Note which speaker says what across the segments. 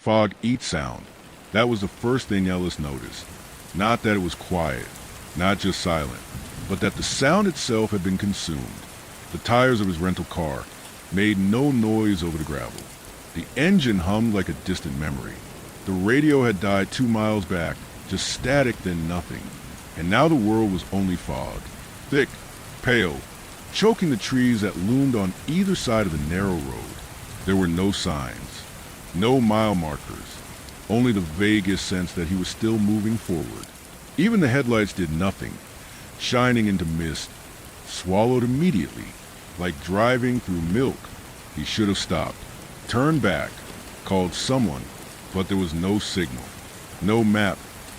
Speaker 1: fog eat sound. That was the first thing Ellis noticed. Not that it was quiet, not just silent, but that the sound itself had been consumed. The tires of his rental car made no noise over the gravel. The engine hummed like a distant memory. The radio had died 2 miles back, just static then nothing. And now the world was only fog, thick, pale, choking the trees that loomed on either side of the narrow road. There were no signs, no mile markers, only the vaguest sense that he was still moving forward. Even the headlights did nothing, shining into mist, swallowed immediately, like driving through milk. He should have stopped, turned back, called someone, but there was no signal, no map,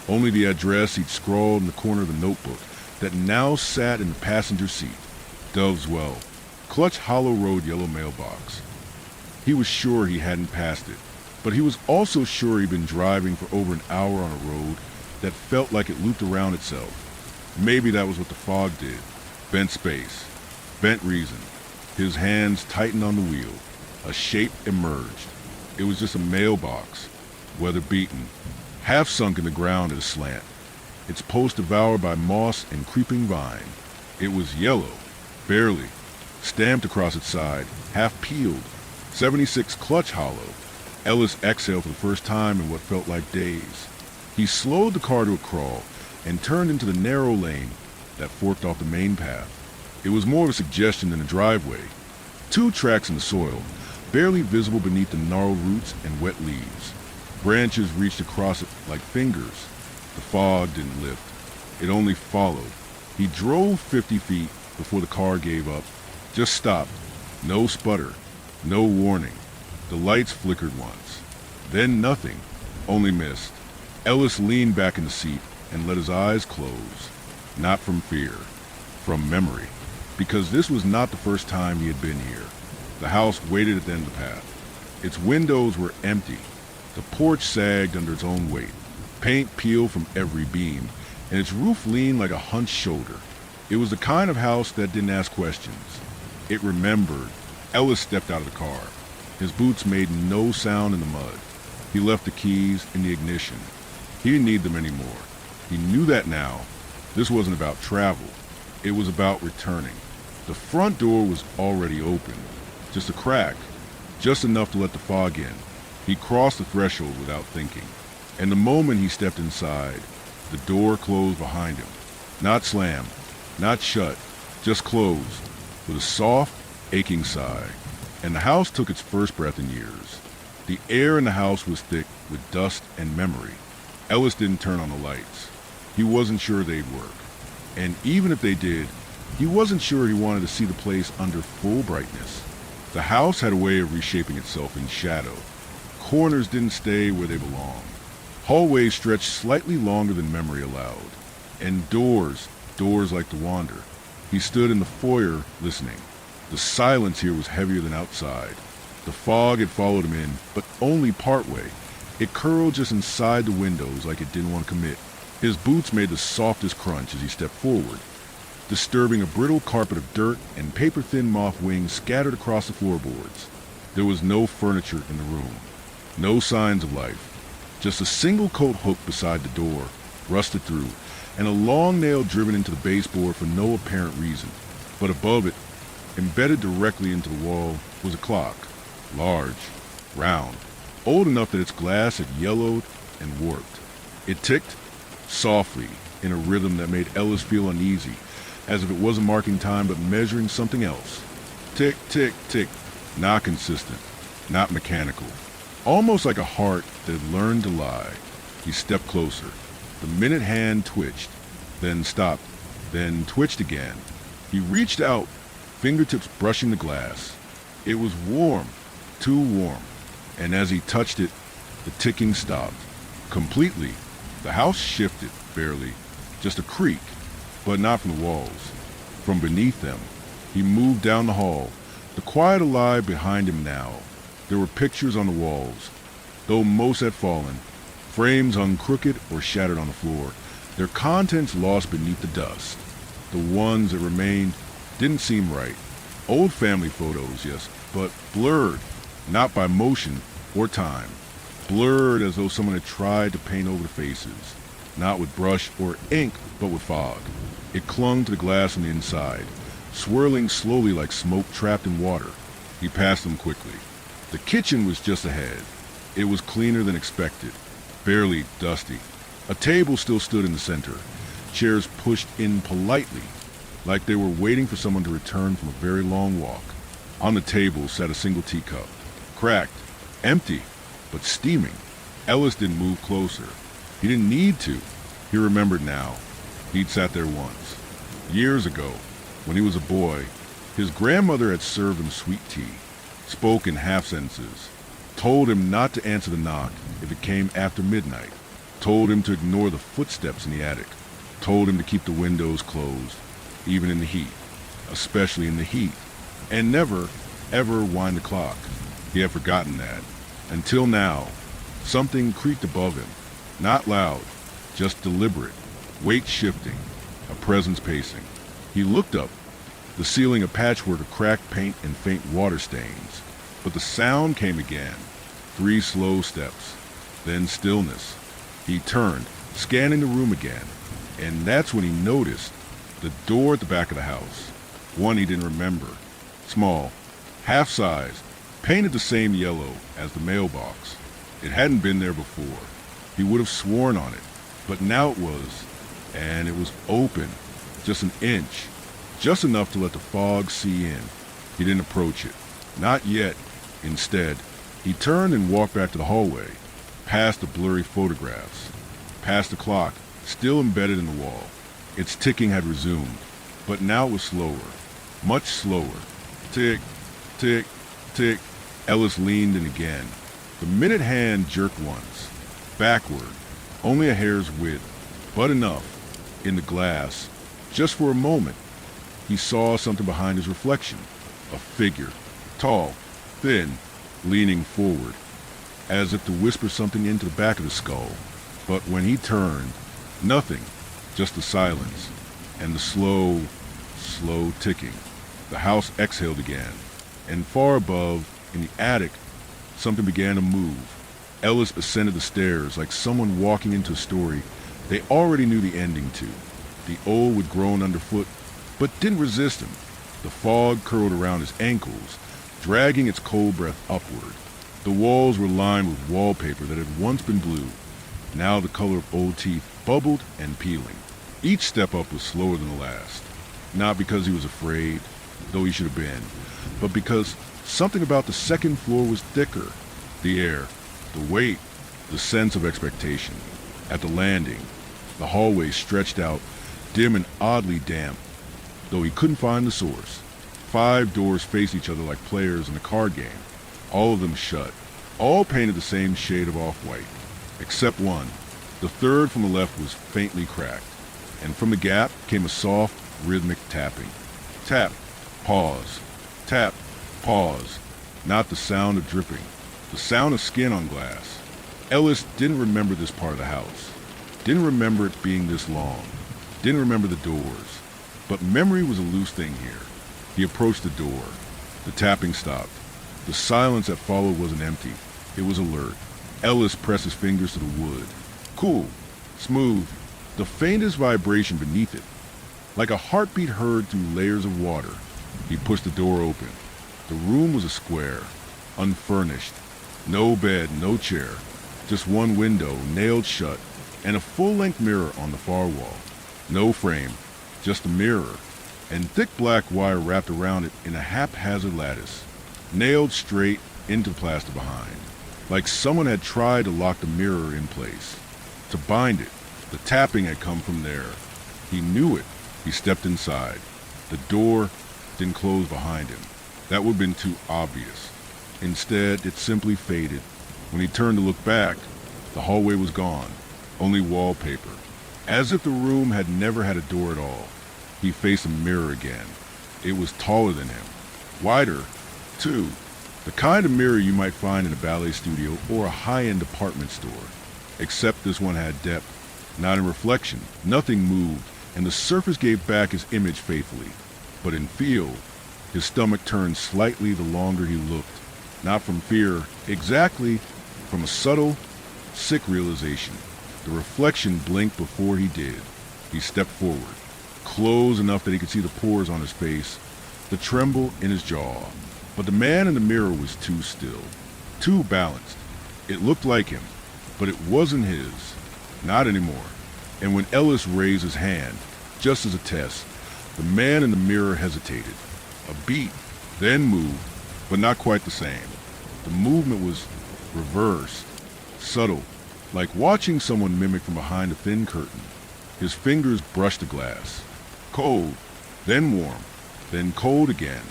Speaker 1: only the address he'd scrawled in the corner of the notebook that now sat in the passenger seat. Dove's Well, Clutch Hollow Road yellow mailbox. He was sure he hadn't passed it, but he was also sure he'd been driving for over an hour on a road that felt like it looped around itself. Maybe that was what the fog did. Bent space, bent reason. His hands tightened on the wheel. A shape emerged. It was just a mailbox, weather-beaten, half sunk in the ground at a slant, its post devoured by moss and creeping vine. It was yellow, barely, stamped across its side, half peeled. 76 Clutch Hollow. Ellis exhaled for the first time in what felt like days. He slowed the car to a crawl and turned into the narrow lane that forked off the main path. It was more of a suggestion than a driveway. 2 tracks in the soil, barely visible beneath the gnarled roots and wet leaves. Branches reached across it like fingers. The fog didn't lift. It only followed. He drove 50 feet before the car gave up. Just stopped. No sputter. No warning. The lights flickered once. Then nothing. Only mist. Ellis leaned back in the seat and let his eyes close. Not from fear. From memory. Because this was not the first time he had been here. The house waited at the end of the path. Its windows were empty. The porch sagged under its own weight. Paint peeled from every beam, and its roof leaned like a hunched shoulder. It was the kind of house that didn't ask questions. It remembered. Ellis stepped out of the car. His boots made no sound in the mud. He left the keys in the ignition. He didn't need them anymore. He knew that now. This wasn't about travel. It was about returning. The front door was already open. Just a crack. Just enough to let the fog in. He crossed the threshold without thinking. And the moment he stepped inside, the door closed behind him. Not slammed, not shut, just closed, with a soft, aching sigh. And the house took its first breath in years. The air in the house was thick with dust and memory. Ellis didn't turn on the lights. He wasn't sure they'd work. And even if they did, he wasn't sure he wanted to see the place under full brightness. The house had a way of reshaping itself in shadow. Corners didn't stay where they belonged. Hallways stretched slightly longer than memory allowed. And doors like to wander. He stood in the foyer, listening. The silence here was heavier than outside. The fog had followed him in, but only partway. It curled just inside the windows like it didn't want to commit. His boots made the softest crunch as he stepped forward, disturbing a brittle carpet of dirt and paper-thin moth wings scattered across the floorboards. There was no furniture in the room. No signs of life. Just a single coat hook beside the door, rusted through, and a long nail driven into the baseboard for no apparent reason. But above it, embedded directly into the wall, was a clock. Large, round, old enough that its glass had yellowed and warped. It ticked softly in a rhythm that made Ellis feel uneasy, as if it wasn't marking time but measuring something else. Tick, tick, tick. Not consistent, not mechanical. Almost like a heart that had learned to lie. He stepped closer. The minute hand twitched, then stopped, then twitched again. He reached out, fingertips brushing the glass. It was warm, too warm, and as he touched it, the ticking stopped. Completely. The house shifted, barely, just a creak, but not from the walls. From beneath them, he moved down the hall, the quiet alive behind him now. There were pictures on the walls, though most had fallen, frames hung crooked or shattered on the floor, their contents lost beneath the dust. The ones that remained didn't seem right. Old family photos, yes, but blurred, not by motion or time. blurred as though someone had tried to paint over the faces, not with brush or ink, but with fog. It clung to the glass on the inside, swirling slowly like smoke trapped in water. He passed them quickly. The kitchen was just ahead. It was cleaner than expected, barely dusty. A table still stood in the center, chairs pushed in politely, like they were waiting for someone to return from a very long walk. On the table sat a single teacup, cracked, empty, but steaming. Ellis didn't move closer. He didn't need to. He remembered now. He'd sat there once. Years ago, when he was a boy, his grandmother had served him sweet tea, spoke in half-sentences, told him not to answer the knock if it came after midnight, told him to ignore the footsteps in the attic, told him to keep the windows closed, even in the heat, especially in the heat, and never, ever wind the clock. He had forgotten that. Until now, something creaked above him, not loud, just deliberate, weight shifting, a presence pacing. He looked up, the ceiling a patchwork of cracked paint and faint water stains. But the sound came again, 3 slow steps, then stillness. He turned, scanning the room again, and that's when he noticed the door at the back of the house, one he didn't remember, small, half-sized, painted the same yellow as the mailbox. It hadn't been there before. He would have sworn on it, but now it was, and it was open, just an inch, just enough to let the fog see in. He didn't approach it, not yet. Instead, he turned and walked back to the hallway, past the blurry photographs, past the clock, still embedded in the wall. Its ticking had resumed, but now it was slower, much slower. Tick, tick, tick. Ellis leaned in again. The minute hand jerked once, backward, only a hair's width, but enough, in the glass, just for a moment. He saw something behind his reflection, a figure, tall, thin, leaning forward, as if to whisper something into the back of the skull. But when he turned, nothing, just the silence, and the slow, slow ticking. The house exhaled again, and far above, in the attic, something began to move. Ellis ascended the stairs like someone walking into a story they already knew the ending to. The old would groan underfoot, but didn't resist him. The fog curled around his ankles, dragging its cold breath upward. The walls were lined with wallpaper that had once been blue. Now the color of old teeth bubbled and peeling. Each step up was slower than the last. Not because he was afraid, though he should have been, but because something about the second floor was thicker. The air, the weight, the sense of expectation. At the landing, the hallway stretched out, dim and oddly damp, though he couldn't find the source. 5 doors faced each other like players in a card game, all of them shut, all painted the same shade of off-white, except one. The third from the left was faintly cracked, and from the gap came a soft, rhythmic tapping. Tap, pause, tap, pause. Not the sound of dripping, the sound of skin on glass. Ellis didn't remember this part of the house, didn't remember it being this long, didn't remember the doors. But memory was a loose thing here. He approached the door. The tapping stopped. The silence that followed wasn't empty. It was alert. Ellis pressed his fingers to the wood. Cool, smooth, the faintest vibration beneath it, like a heartbeat heard through layers of water. He pushed the door open. The room was a square, unfurnished. No bed, no chair, just one window nailed shut, and a full-length mirror on the far wall. No frame, just a mirror, and thick black wire wrapped around it in a haphazard lattice, nailed straight into the plaster behind, like someone had tried to lock the mirror in place, to bind it. The tapping had come from there. He knew it. He stepped inside. The door didn't close behind him. That would have been too obvious. Instead, it simply faded. When he turned to look back, the hallway was gone, only wallpaper, as if the room had never had a door at all. He faced a mirror again. It was taller than him, wider, too, the kind of mirror you might find in a ballet studio or a high-end department store. Except this one had depth, not in reflection. Nothing moved, and the surface gave back his image faithfully. But in feel, his stomach turned slightly the longer he looked, not from fear, exactly, from a subtle, sick realization. The reflection blinked before he did. He stepped forward, close enough that he could see the pores on his face, the tremble in his jaw. But the man in the mirror was too still, too balanced. It looked like him, but it wasn't his. Not anymore. And when Ellis raised his hand, just as a test, the man in the mirror hesitated. A beat, then moved, but not quite the same. The movement was reversed, subtle, like watching someone mimic from behind a thin curtain. His fingers brushed the glass. Cold, then warm, then cold again.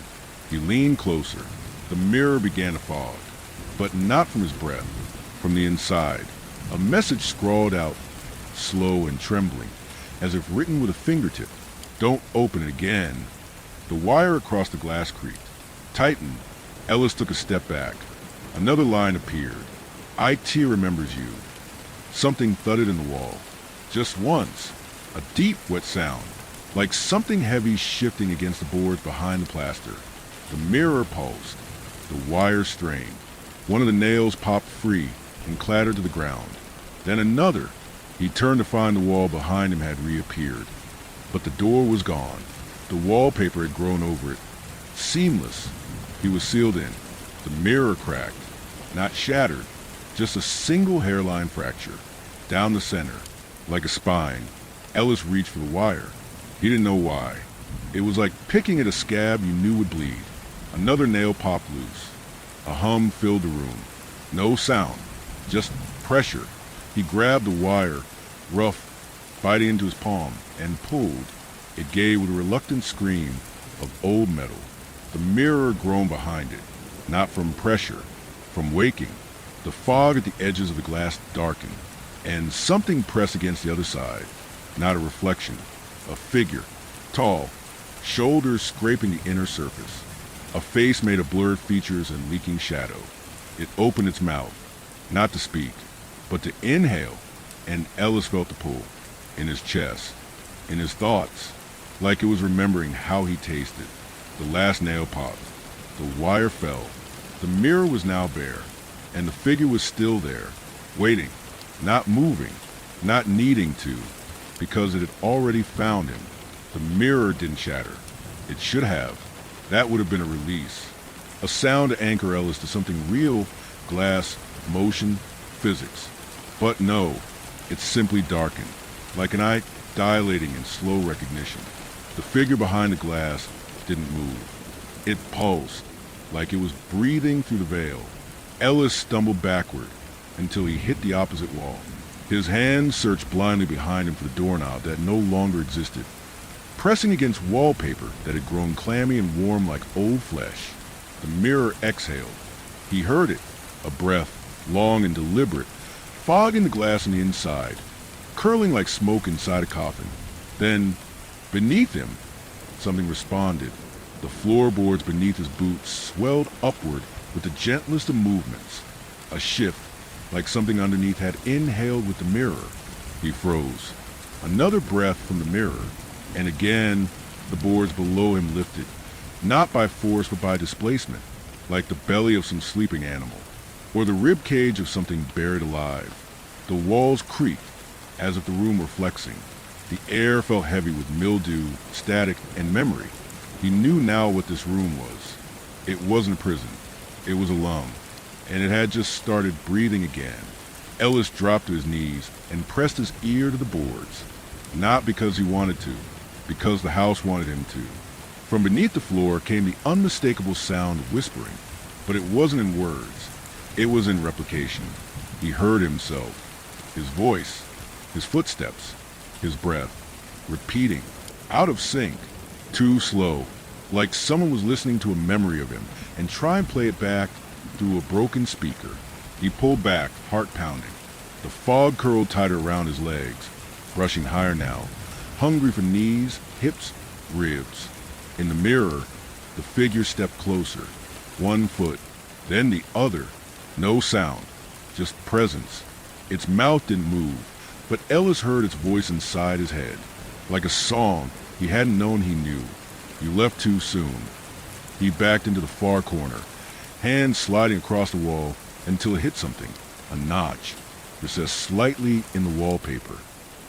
Speaker 1: He leaned closer. The mirror began to fog, but not from his breath, from the inside. A message scrawled out, slow and trembling, as if written with a fingertip. Don't open it again. The wire across the glass creaked, tightened. Ellis took a step back. Another line appeared. IT remembers you. Something thudded in the wall. Just once. A deep, wet sound, like something heavy shifting against the boards behind the plaster. The mirror pulsed. The wire strained. One of the nails popped free and clattered to the ground. Then another. He turned to find the wall behind him had reappeared. But the door was gone. The wallpaper had grown over it. Seamless. He was sealed in. The mirror cracked. Not shattered. Just a single hairline fracture. Down the center. Like a spine. Ellis reached for the wire. He didn't know why. It was like picking at a scab you knew would bleed. Another nail popped loose. A hum filled the room. No sound. Just pressure. He grabbed the wire, rough, biting into his palm, and pulled. It gave with a reluctant scream of old metal. The mirror groaned behind it. Not from pressure. From waking. The fog at the edges of the glass darkened, and something pressed against the other side. Not a reflection. A figure. Tall. Shoulders scraping the inner surface. A face made of blurred features and leaking shadow. It opened its mouth. Not to speak, but to inhale. And Ellis felt the pull. In his chest. In his thoughts. Like it was remembering how he tasted. The last nail popped. The wire fell. The mirror was now bare. And the figure was still there. Waiting. Not moving. Not needing to. Because it had already found him. The mirror didn't shatter. It should have. That would have been a release. A sound to anchor Ellis to something real. Glass, motion, physics. But no. It simply darkened. Like an eye dilating in slow recognition. The figure behind the glass didn't move. It pulsed. Like it was breathing through the veil. Ellis stumbled backward until he hit the opposite wall. His hand searched blindly behind him for the doorknob that no longer existed, pressing against wallpaper that had grown clammy and warm like old flesh. The mirror exhaled. He heard it, a breath, long and deliberate, fogging the glass on the inside, curling like smoke inside a coffin. Then, beneath him, something responded. The floorboards beneath his boots swelled upward with the gentlest of movements. A shift, like something underneath had inhaled with the mirror. He froze. Another breath from the mirror, and again the boards below him lifted, not by force but by displacement, like the belly of some sleeping animal, or the rib cage of something buried alive. The walls creaked, as if the room were flexing. The air felt heavy with mildew, static, and memory. He knew now what this room was. It wasn't a prison. It was a lung, and it had just started breathing again. Ellis dropped to his knees and pressed his ear to the boards, not because he wanted to, because the house wanted him to. From beneath the floor came the unmistakable sound of whispering, but it wasn't in words. It was in replication. He heard himself, his voice, his footsteps, his breath, repeating, out of sync, too slow, like someone was listening to a memory of him and trying to play it back through a broken speaker. He pulled back, heart pounding. The fog curled tighter around his legs, brushing higher now, hungry for knees, hips, ribs. In the mirror, the figure stepped closer, one foot, then the other. No sound, just presence. Its mouth didn't move, but Ellis heard its voice inside his head, like a song he hadn't known he knew. You left too soon. He backed into the far corner, hand sliding across the wall until it hit something, a notch. recessed slightly in the wallpaper.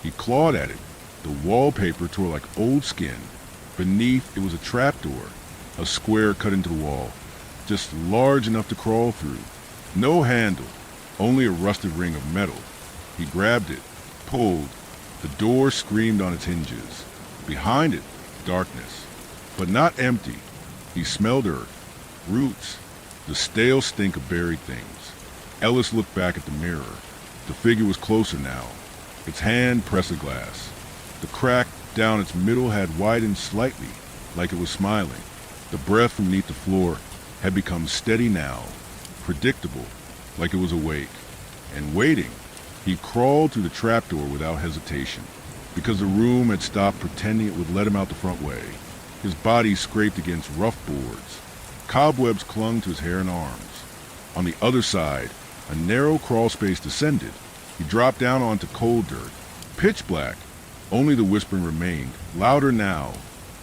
Speaker 1: He clawed at it. The wallpaper tore like old skin. Beneath, it was a trapdoor, a square cut into the wall, just large enough to crawl through. No handle, only a rusted ring of metal. He grabbed it, pulled. The door screamed on its hinges. Behind it, darkness, but not empty. He smelled earth, roots, the stale stink of buried things. Ellis looked back at the mirror. The figure was closer now. Its hand pressed the glass. The crack down its middle had widened slightly, like it was smiling. The breath from beneath the floor had become steady now, predictable, like it was awake, and waiting. He crawled through the trapdoor without hesitation, because the room had stopped pretending it would let him out the front way. His body scraped against rough boards. Cobwebs clung to his hair and arms. On the other side, a narrow crawl space descended. He dropped down onto cold dirt, pitch black. Only the whispering remained, louder now,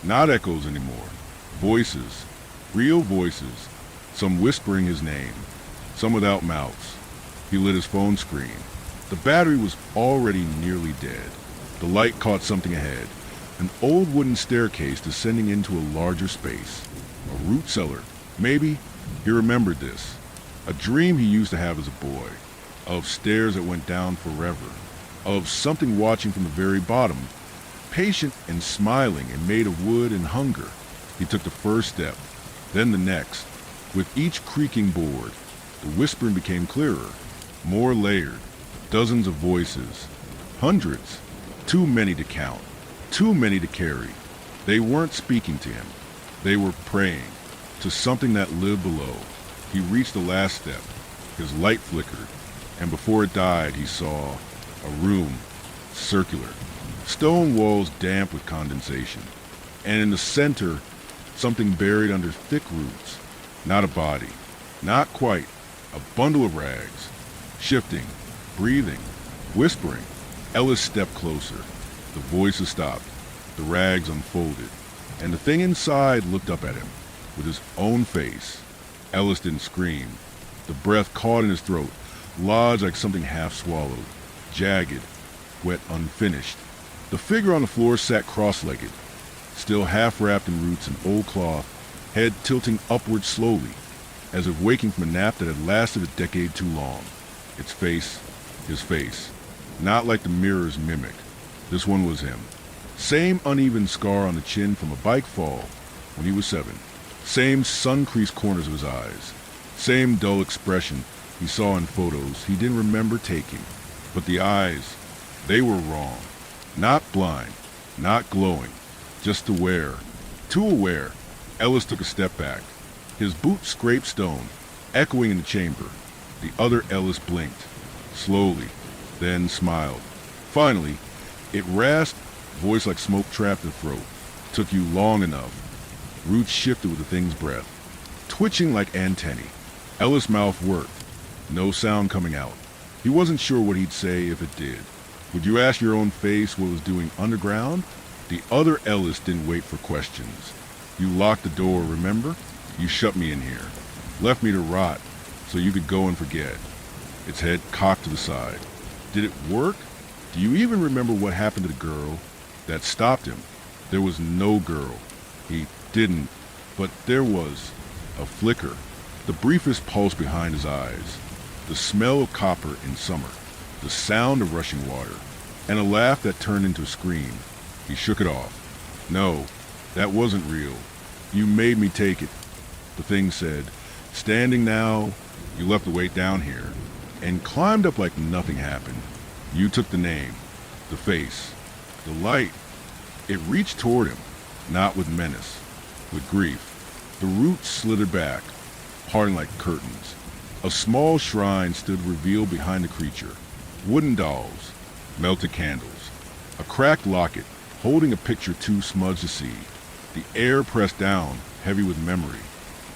Speaker 1: not echoes anymore. Voices, real voices, some whispering his name, some without mouths. He lit his phone screen. The battery was already nearly dead. The light caught something ahead, an old wooden staircase descending into a larger space. A root cellar, maybe. He remembered this. A dream he used to have as a boy, of stairs that went down forever, of something watching from the very bottom, patient and smiling and made of wood and hunger. He took the first step, then the next. With each creaking board, the whispering became clearer, more layered, dozens of voices, hundreds, too many to count, too many to carry. They weren't speaking to him. They were praying to something that lived below. He reached the last step. His light flickered, and before it died, he saw a room, circular, stone walls damp with condensation, and in the center, something buried under thick roots. Not a body, not quite, a bundle of rags, shifting, breathing, whispering. Ellis stepped closer. The voices stopped, the rags unfolded, and the thing inside looked up at him with his own face. Ellis didn't scream. The breath caught in his throat, lodged like something half swallowed, jagged, wet, unfinished. The figure on the floor sat cross-legged, still half wrapped in roots and old cloth, head tilting upward slowly, as if waking from a nap that had lasted a decade too long. Its face, his face, not like the mirror's mimic. This one was him. Same uneven scar on the chin from a bike fall when he was 7. Same sun-creased corners of his eyes. Same dull expression he saw in photos he didn't remember taking. But the eyes, they were wrong. Not blind, not glowing, just aware. Too aware. Ellis took a step back. His boot scraped stone, echoing in the chamber. The other Ellis blinked, slowly, then smiled. Finally, it rasped, voice like smoke trapped in the throat. Took you long enough. Roots shifted with the thing's breath, twitching like antennae. Ellis' mouth worked, no sound coming out. He wasn't sure what he'd say if it did. Would you ask your own face what it was doing underground? The other Ellis didn't wait for questions. You locked the door, remember? You shut me in here. Left me to rot so you could go and forget. Its head cocked to the side. Did it work? Do you even remember what happened to the girl that stopped him? There was no girl. He didn't, but there was a flicker, the briefest pulse behind his eyes, the smell of copper in summer, the sound of rushing water, and a laugh that turned into a scream. He shook it off. No, that wasn't real. You made me take it, the thing said. Standing now, you left the weight down here, and climbed up like nothing happened. You took the name, the face, the light. It reached toward him, not with menace, with grief. The roots slithered back, parting like curtains. A small shrine stood revealed behind the creature. Wooden dolls, melted candles, a cracked locket holding a picture too smudged to see. The air pressed down, heavy with memory.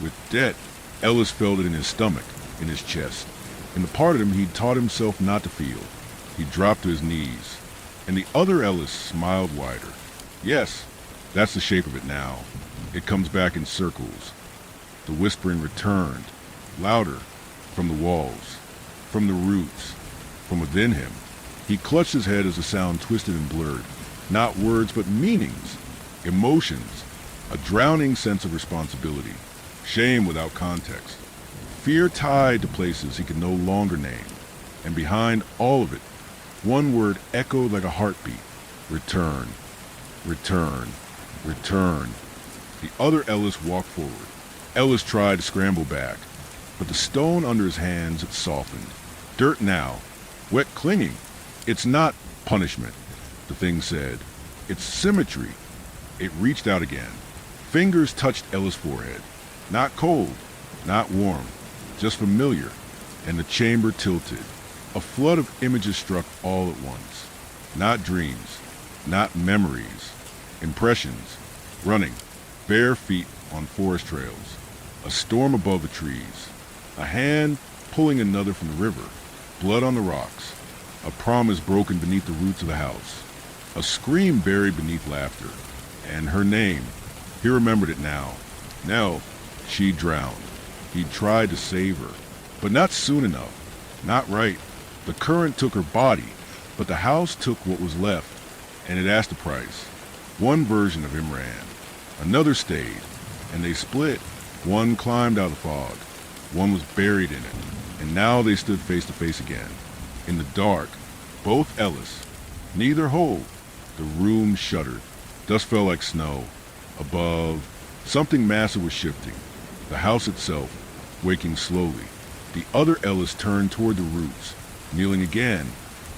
Speaker 1: With debt, Ellis felt it in his stomach, in his chest. In the part of him he'd taught himself not to feel. He dropped to his knees, and the other Ellis smiled wider. Yes, that's the shape of it now. It comes back in circles. The whispering returned, louder, from the walls, from the roots. from within him. He clutched his head as the sound twisted and blurred. Not words, but meanings, emotions, a drowning sense of responsibility, shame without context, fear tied to places he could no longer name. And behind all of it, one word echoed like a heartbeat: return, return, return. The other Ellis walked forward. Ellis tried to scramble back, but the stone under his hands had softened. Dirt now, wet clinging. It's not punishment, the thing said. It's symmetry. It reached out again. Fingers touched Ellis' forehead. Not cold, not warm, just familiar. And the chamber tilted. A flood of images struck all at once. Not dreams, not memories. Impressions. Running, bare feet on forest trails. A storm above the trees. A hand pulling another from the river. Blood on the rocks. A promise broken beneath the roots of the house. A scream buried beneath laughter. And her name. He remembered it now. Nell. She drowned. He'd tried to save her. But not soon enough. Not right. The current took her body, but the house took what was left, and it asked a price. One version of him ran. Another stayed, and they split. One climbed out of the fog. One was buried in it, and now they stood face to face again. In the dark, both Ellis, neither whole. The room shuddered. Dust fell like snow. Above, something massive was shifting. The house itself, waking slowly. The other Ellis turned toward the roots, kneeling again.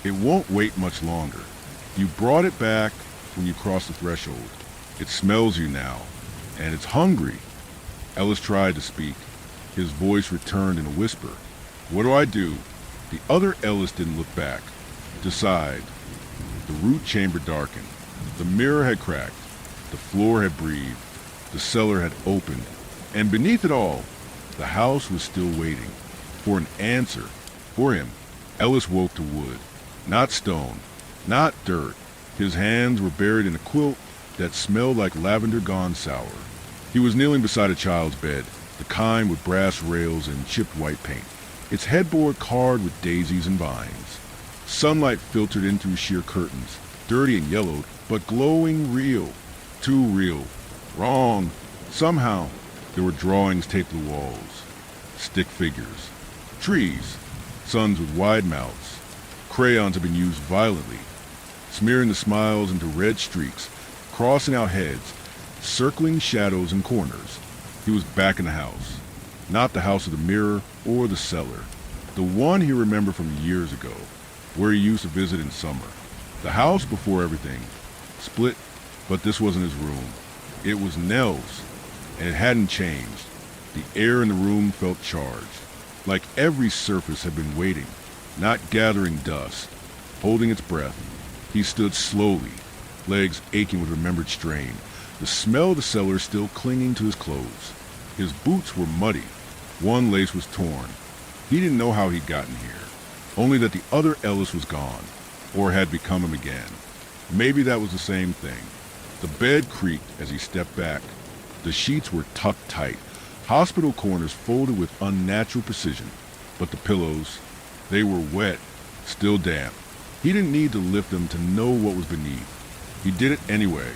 Speaker 1: It won't wait much longer. You brought it back when you crossed the threshold. It smells you now, and it's hungry. Ellis tried to speak. His voice returned in a whisper. What do I do? The other Ellis didn't look back. Decide. The root chamber darkened. The mirror had cracked. The floor had breathed. The cellar had opened. And beneath it all, the house was still waiting. For an answer. For him. Ellis woke to wood. Not stone. Not dirt. His hands were buried in a quilt that smelled like lavender gone sour. He was kneeling beside a child's bed, the kind with brass rails and chipped white paint, its headboard carved with daisies and vines. Sunlight filtered in through sheer curtains, dirty and yellowed, but glowing real. Too real. Wrong. Somehow, there were drawings taped to the walls. Stick figures. Trees. Suns with wide mouths. Crayons had been used violently, smearing the smiles into red streaks, crossing out heads, circling shadows and corners. He was back in the house. Not the house of the mirror or the cellar. The one he remembered from years ago, where he used to visit in summer. The house before everything. Split, but this wasn't his room. It was Nell's, and it hadn't changed. The air in the room felt charged, like every surface had been waiting, not gathering dust, holding its breath. He stood slowly, legs aching with remembered strain, the smell of the cellar still clinging to his clothes. His boots were muddy. One lace was torn. He didn't know how he'd gotten here, only that the other Ellis was gone, or had become him again. Maybe that was the same thing. The bed creaked as he stepped back. The sheets were tucked tight, hospital corners folded with unnatural precision. But the pillows, they were wet, still damp. He didn't need to lift them to know what was beneath. He did it anyway.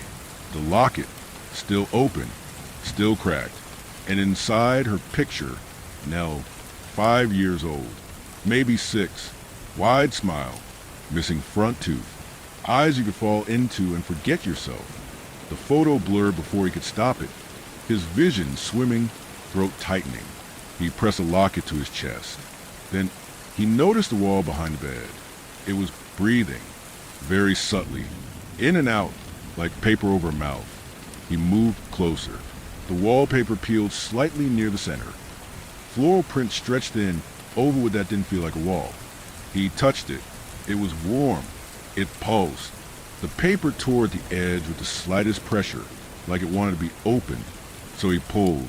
Speaker 1: The locket, still open, still cracked. And inside her picture, Nell, 5 years old, maybe 6, wide smile, missing front tooth, eyes you could fall into and forget yourself. The photo blurred before he could stop it. His vision swimming, throat tightening. He pressed a locket to his chest. Then he noticed the wall behind the bed. It was breathing, very subtly, in and out, like paper over a mouth. He moved closer. The wallpaper peeled slightly near the center. Floral print stretched in over what that didn't feel like a wall. He touched it. It was warm. It pulsed. The paper tore at the edge with the slightest pressure, like it wanted to be opened. So he pulled.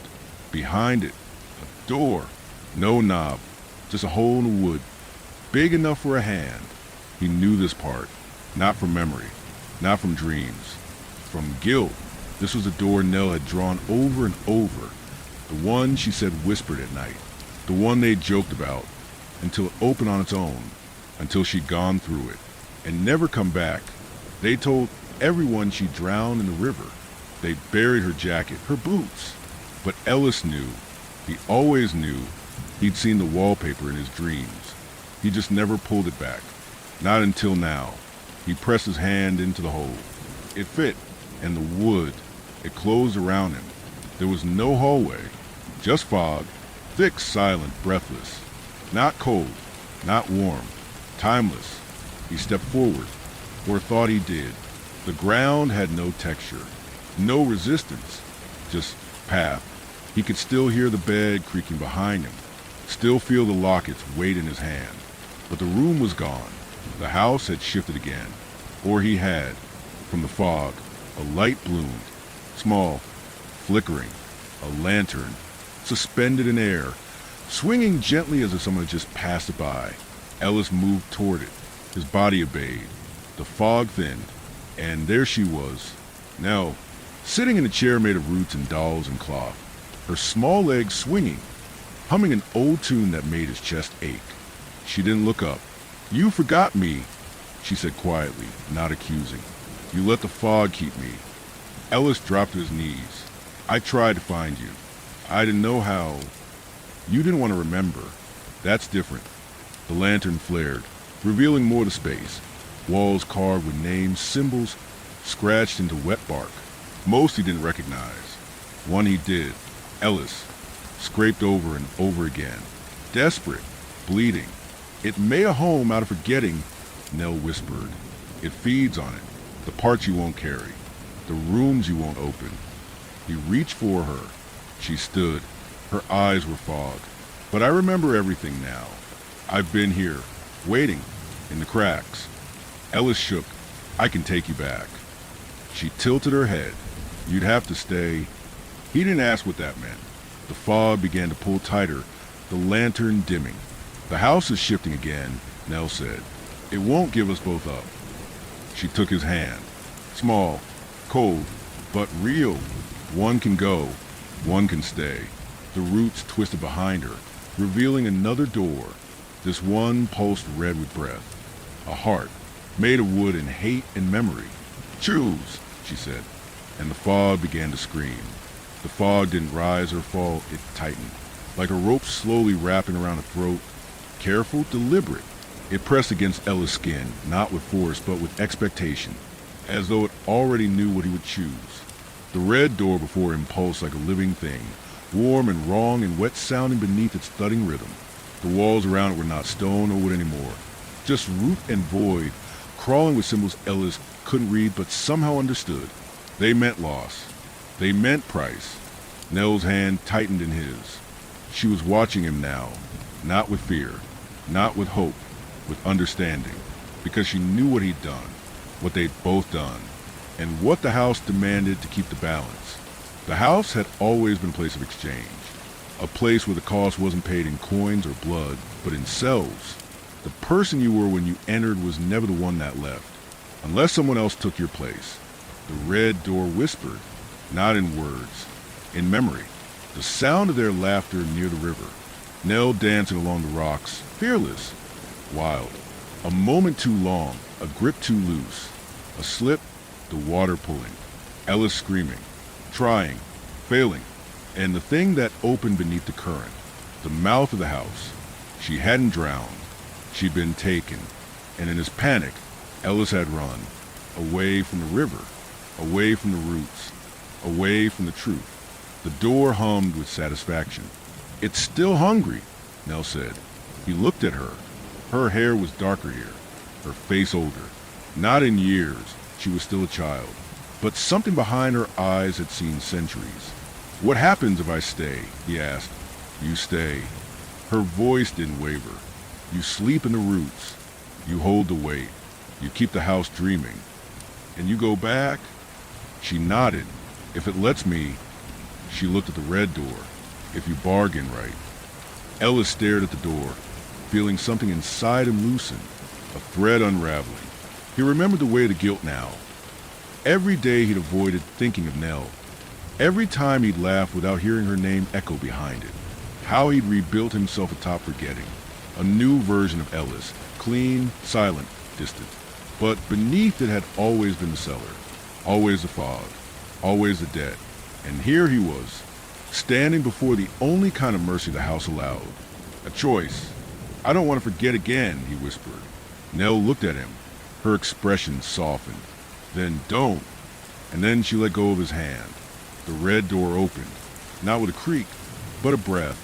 Speaker 1: Behind it, a door. No knob, just a hole in the wood, big enough for a hand. He knew this part, not from memory, not from dreams, from guilt. This was the door Nell had drawn over and over, the one she said whispered at night, the one they joked about, until it opened on its own. until she'd gone through it and never come back. They told everyone she drowned in the river. They buried her jacket, her boots. But Ellis knew, he always knew, he'd seen the wallpaper in his dreams. He just never pulled it back. Not until now. He pressed his hand into the hole. It fit, and the wood, it closed around him. There was no hallway, just fog, thick, silent, breathless. Not cold, not warm, timeless. He stepped forward, or thought he did. The ground had no texture, no resistance, just path. He could still hear the bed creaking behind him, still feel the locket's weight in his hand. But the room was gone. The house had shifted again, or he had. From the fog, a light bloomed, small, flickering, a lantern, suspended in air, swinging gently as if someone had just passed it by. Ellis moved toward it. His body obeyed. The fog thinned, and there she was, Nell, sitting in a chair made of roots and dolls and cloth, her small legs swinging, humming an old tune that made his chest ache. She didn't look up. "You forgot me," she said quietly, not accusing. "You let the fog keep me." Ellis dropped to his knees. "I tried to find you. I didn't know how. You didn't want to remember. That's different." The lantern flared, revealing more of the space. Walls carved with names, symbols, scratched into wet bark. Most he didn't recognize. One he did. Ellis, scraped over and over again. Desperate, bleeding. "It made a home out of forgetting," Nell whispered. "It feeds on it. The parts you won't carry. The rooms you won't open." He reached for her. She stood. Her eyes were fog. "But I remember everything now. I've been here, waiting, in the cracks." Ellis shook. "I can take you back." She tilted her head. "You'd have to stay." He didn't ask what that meant. The fog began to pull tighter, the lantern dimming. "The house is shifting again," Nell said. "It won't give us both up." She took his hand. Small, cold, but real. One can go, one can stay. The roots twisted behind her, revealing another door. This one pulsed red with breath. A heart, made of wood and hate and memory. "Choose," she said, and the fog began to scream. The fog didn't rise or fall, it tightened, like a rope slowly wrapping around a throat. Careful, deliberate. It pressed against Ella's skin, not with force, but with expectation, as though it already knew what he would choose. The red door before him pulsed like a living thing, warm and wrong and wet sounding beneath its thudding rhythm. The walls around it were not stone or wood anymore, just root and void, crawling with symbols Ellis couldn't read but somehow understood. They meant loss. They meant price. Nell's hand tightened in his. She was watching him now, not with fear, not with hope, with understanding, because she knew what he'd done, what they'd both done, and what the house demanded to keep the balance. The house had always been a place of exchange, a place where the cost wasn't paid in coins or blood, but in selves. The person you were when you entered was never the one that left, unless someone else took your place. The red door whispered, not in words, in memory, the sound of their laughter near the river. Nell dancing along the rocks, fearless, wild. A moment too long, a grip too loose, a slip, the water pulling. Ellis screaming, trying, failing, and the thing that opened beneath the current, the mouth of the house. She hadn't drowned. She'd been taken, and in his panic, Ellis had run, away from the river, away from the roots, away from the truth. The door hummed with satisfaction. "It's still hungry," Nell said. He looked at her. Her hair was darker here, her face older. Not in years, she was still a child, but something behind her eyes had seen centuries. "What happens if I stay?" he asked. "You stay." Her voice didn't waver. "You sleep in the roots. You hold the weight. You keep the house dreaming. And you go back?" She nodded. "If it lets me." She looked at the red door. "If you bargain right." Ellis stared at the door, feeling something inside him loosen, a thread unraveling. He remembered the weight of the guilt now. Every day he'd avoided thinking of Nell. Every time he'd laughed without hearing her name echo behind it. How he'd rebuilt himself atop forgetting. A new version of Ellis, clean, silent, distant. But beneath it had always been the cellar, always the fog, always the dead. And here he was, standing before the only kind of mercy the house allowed. A choice. "I don't want to forget again," he whispered. Nell looked at him. Her expression softened. "Then don't." And then she let go of his hand. The red door opened, not with a creak, but a breath.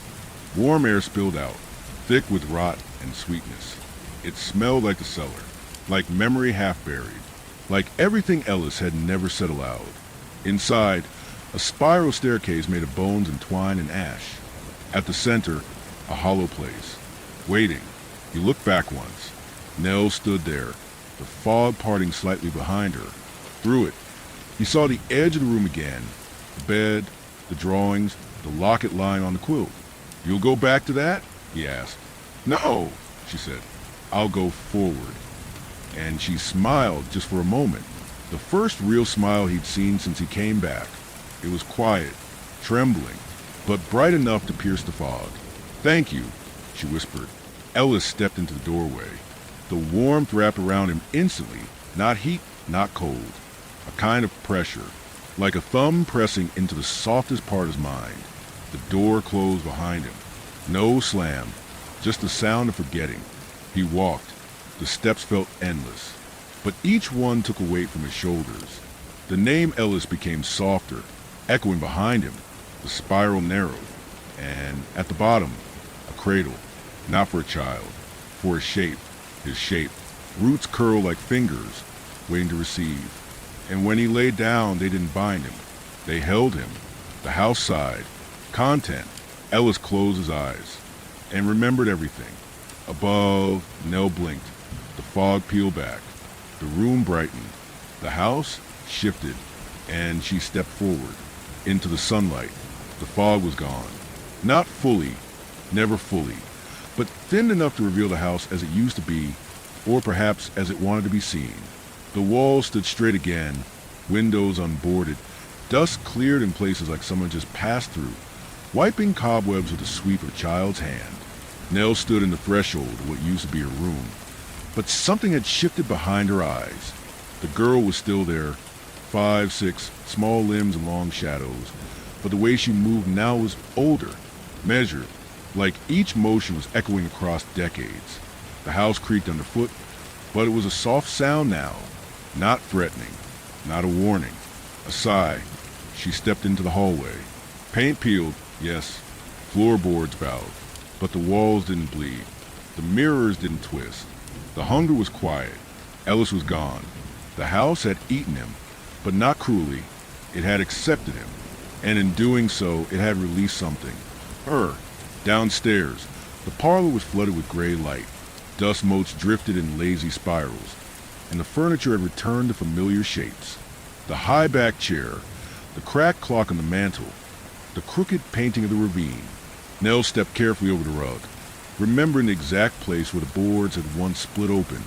Speaker 1: Warm air spilled out, thick with rot and sweetness. It smelled like the cellar, like memory half buried, like everything Ellis had never said aloud. Inside, a spiral staircase made of bones and twine and ash. At the center, a hollow place, waiting. He looked back once. Nell stood there, the fog parting slightly behind her. Through it, he saw the edge of the room again, the bed, the drawings, the locket lying on the quilt. "You'll go back to that?" he asked. "No," she said. "I'll go forward." And she smiled just for a moment, the first real smile he'd seen since he came back. It was quiet, trembling, but bright enough to pierce the fog. "Thank you," she whispered. Ellis stepped into the doorway. The warmth wrapped around him instantly, not heat, not cold. A kind of pressure, like a thumb pressing into the softest part of his mind. The door closed behind him. No slam, just the sound of forgetting. He walked. The steps felt endless, but each one took a weight from his shoulders. The name Ellis became softer, echoing behind him. The spiral narrowed, and at the bottom, a cradle, not for a child, for his shape. Roots curled like fingers, waiting to receive. And when he lay down, they didn't bind him. They held him. The house sighed. Content. Ellis closed his eyes and remembered everything. Above, Nell blinked. The fog peeled back. The room brightened. The house shifted, and she stepped forward into the sunlight. The fog was gone. Not fully, never fully, but thin enough to reveal the house as it used to be, or perhaps as it wanted to be seen. The walls stood straight again, windows unboarded, dust cleared in places like someone just passed through, wiping cobwebs with the sweep of a child's hand. Nell stood in the threshold of what used to be her room, but something had shifted behind her eyes. The girl was still there, 5, 6, small limbs and long shadows, but the way she moved now was older, measured, like each motion was echoing across decades. The house creaked underfoot, but it was a soft sound now, not threatening, not a warning. A sigh. She stepped into the hallway. Paint peeled, yes, floorboards bowed, but the walls didn't bleed. The mirrors didn't twist. The hunger was quiet. Ellis was gone. The house had eaten him, but not cruelly. It had accepted him, and in doing so, it had released something. Her. Downstairs, the parlor was flooded with gray light. Dust motes drifted in lazy spirals, and the furniture had returned to familiar shapes. The high-backed chair, the cracked clock on the mantel, the crooked painting of the ravine. Nell stepped carefully over the rug, remembering the exact place where the boards had once split open,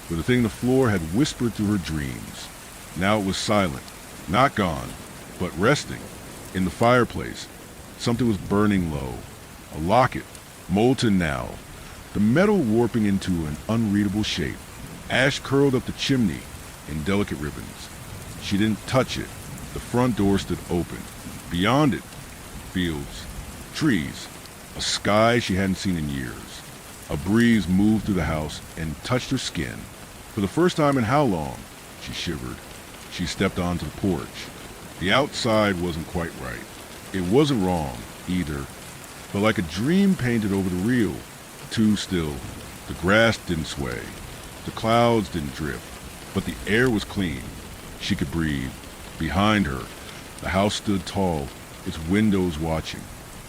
Speaker 1: where the thing on the floor had whispered through her dreams. Now it was silent, not gone, but resting. In the fireplace, something was burning low. A locket, molten now, the metal warping into an unreadable shape. Ash curled up the chimney in delicate ribbons. She didn't touch it. The front door stood open. Beyond it, fields, trees, a sky she hadn't seen in years. A breeze moved through the house and touched her skin. For the first time in how long? She shivered. She stepped onto the porch. The outside wasn't quite right. It wasn't wrong, either, but like a dream painted over the real. Too still. The grass didn't sway. The clouds didn't drift. But the air was clean. She could breathe. Behind her, the house stood tall, its windows watching.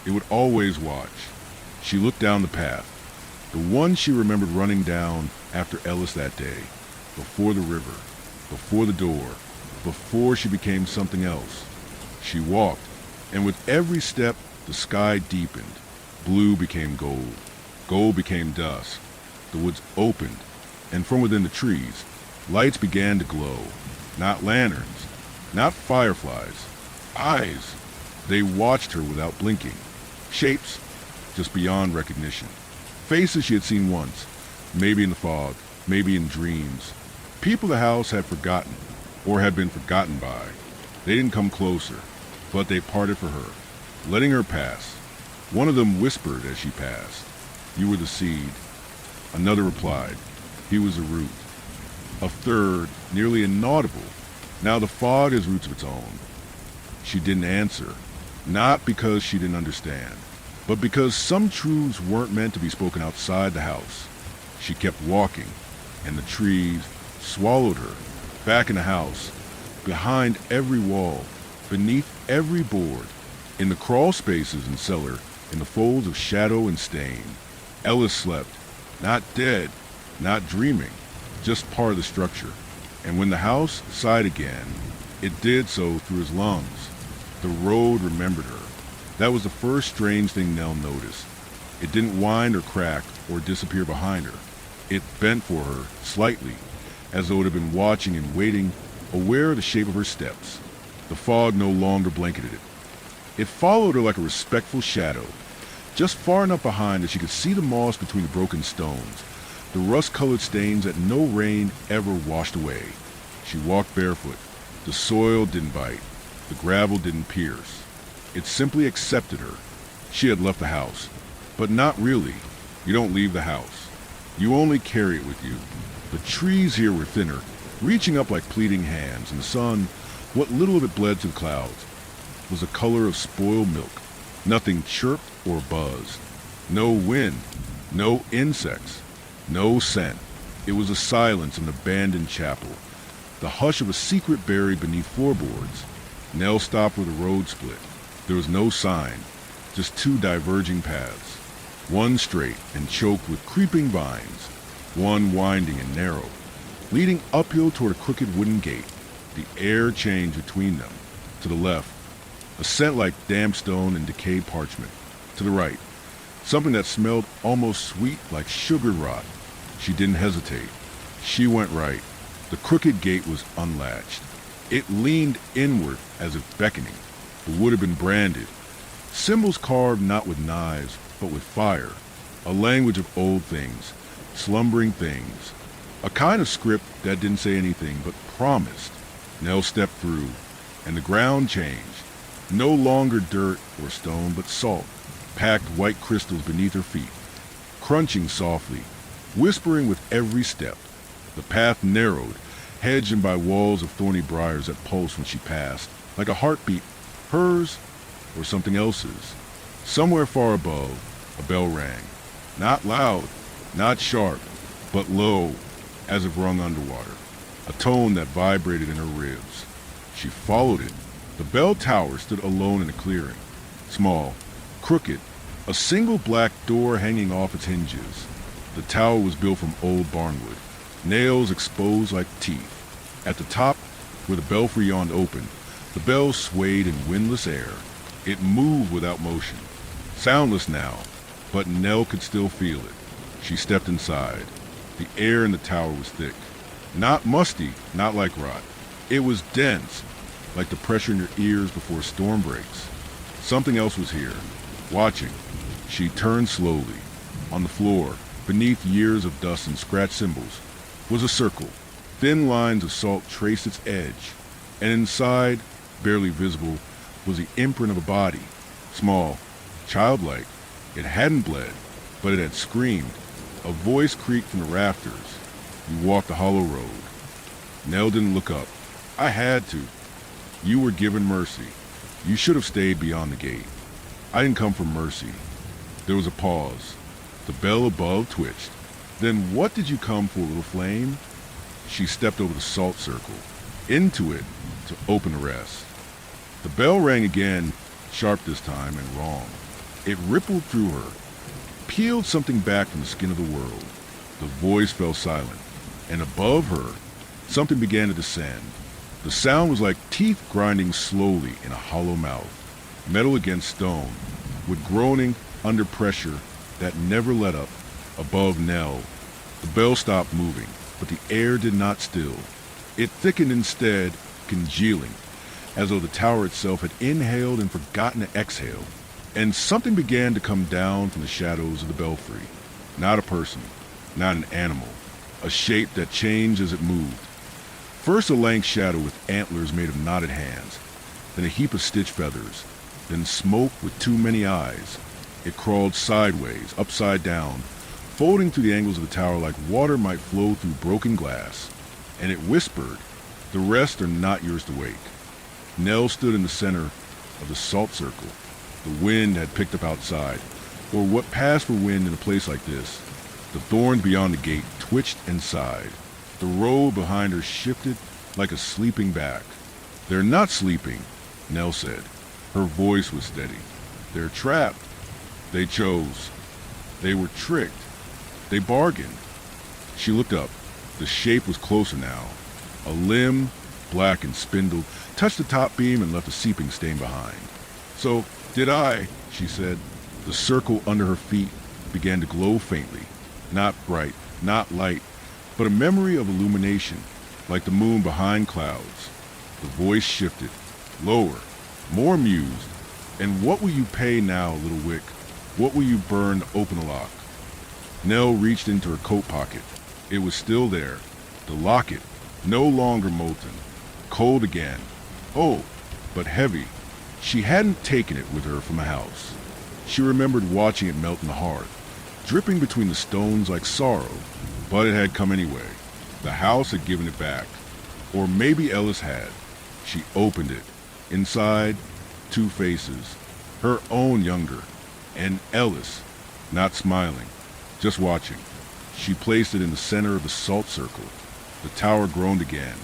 Speaker 1: It would always watch. She looked down the path, the one she remembered running down after Ellis that day, before the river, before the door, before she became something else. She walked, and with every step, the sky deepened. Blue became gold. Gold became dusk. The woods opened, and from within the trees, lights began to glow. Not lanterns, not fireflies. Eyes. They watched her without blinking. Shapes, just beyond recognition. Faces she had seen once, maybe in the fog, maybe in dreams. People the house had forgotten, or had been forgotten by. They didn't come closer, but they parted for her, letting her pass. One of them whispered as she passed, "You were the seed." Another replied, "He was the root." A third, nearly inaudible, "Now the fog has roots of its own." She didn't answer, not because she didn't understand, but because some truths weren't meant to be spoken outside the house. She kept walking, and the trees swallowed her, back in the house, behind every wall, beneath every board, in the crawl spaces and cellar, in the folds of shadow and stain. Ellis slept, not dead, not dreaming, just part of the structure. And when the house sighed again, it did so through his lungs. The road remembered her. That was the first strange thing Nell noticed. It didn't whine or crack or disappear behind her. It bent for her, slightly, as though it had been watching and waiting, aware of the shape of her steps. The fog no longer blanketed it. It followed her like a respectful shadow, just far enough behind that she could see the moss between the broken stones, the rust-colored stains that no rain ever washed away. She walked barefoot. The soil didn't bite. The gravel didn't pierce. It simply accepted her. She had left the house. But not really. You don't leave the house. You only carry it with you. The trees here were thinner, reaching up like pleading hands, and the sun, what little of it bled to the clouds, was the color of spoiled milk. Nothing chirped or buzzed. No wind. No insects. No scent. It was the silence of an abandoned chapel, the hush of a secret buried beneath floorboards. Nell stopped where the road split. There was no sign, just two diverging paths, one straight and choked with creeping vines, one winding and narrow, leading uphill toward a crooked wooden gate. The air changed between them. To the left, a scent like damp stone and decayed parchment. To the right, something that smelled almost sweet like sugar rot. She didn't hesitate. She went right. The crooked gate was unlatched. It leaned inward as if beckoning. The wood had been branded. Symbols carved not with knives, but with fire. A language of old things, slumbering things. A kind of script that didn't say anything but promised. Nell stepped through, and the ground changed. No longer dirt or stone, but salt, packed white crystals beneath her feet, crunching softly, whispering with every step. The path narrowed, hedged in by walls of thorny briars that pulsed when she passed, like a heartbeat, hers or something else's. Somewhere far above, a bell rang. Not loud, not sharp, but low, as if rung underwater. A tone that vibrated in her ribs. She followed it. The bell tower stood alone in a clearing. Small, crooked, a single black door hanging off its hinges. The tower was built from old barnwood, nails exposed like teeth. At the top, where the belfry yawned open, the bell swayed in windless air. It moved without motion, soundless now, but Nell could still feel it. She stepped inside. The air in the tower was thick. Not musty, not like rot. It was dense, like the pressure in your ears before a storm breaks. Something else was here, watching. She turned slowly. On the floor, beneath years of dust and scratched symbols, was a circle. Thin lines of salt traced its edge, and inside, barely visible, was the imprint of a body. Small, childlike. It hadn't bled, but it had screamed. A voice creaked from the rafters. You walked the hollow road. Nell didn't look up. I had to. You were given mercy. You should have stayed beyond the gate. I didn't come for mercy. There was a pause. The bell above twitched. Then what did you come for, little flame? She stepped over the salt circle, into it, to open the rest. The bell rang again, sharp this time and wrong. It rippled through her, peeled something back from the skin of the world. The voice fell silent, and above her, something began to descend. The sound was like teeth grinding slowly in a hollow mouth, metal against stone, with groaning under pressure that never let up. Above Nell, the bell stopped moving, but the air did not still. It thickened instead, congealing, as though the tower itself had inhaled and forgotten to exhale, and something began to come down from the shadows of the belfry. Not a person, not an animal, a shape that changed as it moved. First a lank shadow with antlers made of knotted hands, then a heap of stitch feathers, then smoke with too many eyes. It crawled sideways, upside down, folding through the angles of the tower like water might flow through broken glass. And it whispered, "The rest are not yours to wake." Nell stood in the center of the salt circle. The wind had picked up outside, or what passed for wind in a place like this. The thorns beyond the gate twitched and sighed. The road behind her shifted like a sleeping back. "They're not sleeping," Nell said. Her voice was steady. "They're trapped. They chose. They were tricked. They bargained." She looked up. The shape was closer now. A limb, black and spindled, touched the top beam and left a seeping stain behind. "So, did I," she said. The circle under her feet began to glow faintly. Not bright, not light, but a memory of illumination, like the moon behind clouds. The voice shifted, lower, more amused. "And what will you pay now, little wick? What will you burn to open the lock?" Nell reached into her coat pocket. It was still there. The locket, no longer molten. Cold again. Oh, but heavy. She hadn't taken it with her from the house. She remembered watching it melt in the hearth, dripping between the stones like sorrow, but it had come anyway. The house had given it back. Or maybe Ellis had. She opened it. Inside, two faces. Her own younger. And Ellis, not smiling, just watching. She placed it in the center of the salt circle. The tower groaned again.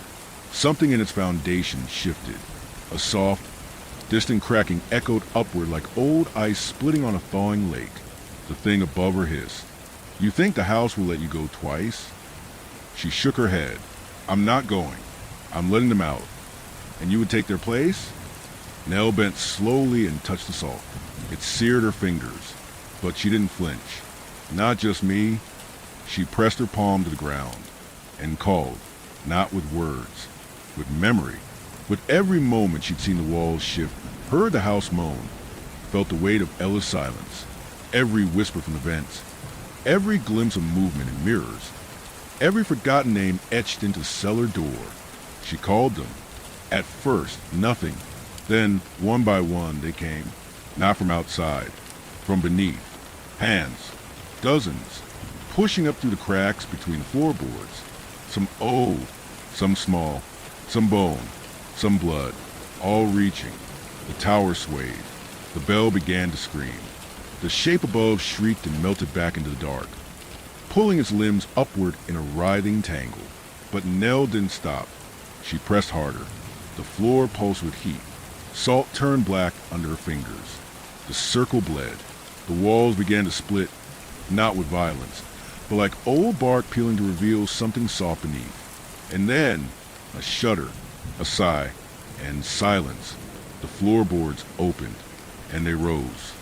Speaker 1: Something in its foundation shifted. A soft, distant cracking echoed upward like old ice splitting on a thawing lake. The thing above her hissed, "You think the house will let you go twice?" She shook her head. "I'm not going. I'm letting them out." "And you would take their place?" Nell bent slowly and touched the salt. It seared her fingers, but she didn't flinch. "Not just me." She pressed her palm to the ground and called, not with words, with memory. With every moment she'd seen the walls shift, heard the house moan, felt the weight of Ella's silence, every whisper from the vents, every glimpse of movement in mirrors, every forgotten name etched into the cellar door. She called them. At first, nothing. Then, one by one, they came. Not from outside, from beneath. Hands. Dozens. Pushing up through the cracks between the floorboards. Some old, some small, some bone, some blood, all reaching. The tower swayed. The bell began to scream. The shape above shrieked and melted back into the dark, pulling its limbs upward in a writhing tangle. But Nell didn't stop. She pressed harder. The floor pulsed with heat. Salt turned black under her fingers. The circle bled. The walls began to split, not with violence, but like old bark peeling to reveal something soft beneath. And then, a shudder, a sigh, and silence. The floorboards opened, and they rose.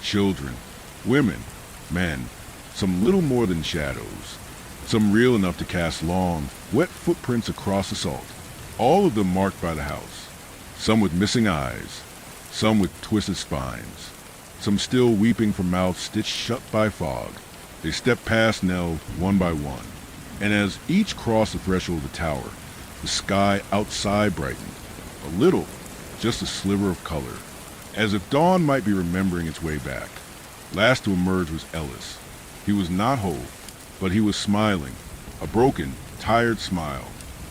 Speaker 1: Children, women, men, some little more than shadows, some real enough to cast long, wet footprints across the salt, all of them marked by the house, some with missing eyes, some with twisted spines, some still weeping from mouths stitched shut by fog. They stepped past Nell one by one, and as each crossed the threshold of the tower, the sky outside brightened, a little, just a sliver of color, as if dawn might be remembering its way back. Last to emerge was Ellis. He was not whole, but he was smiling, a broken, tired smile,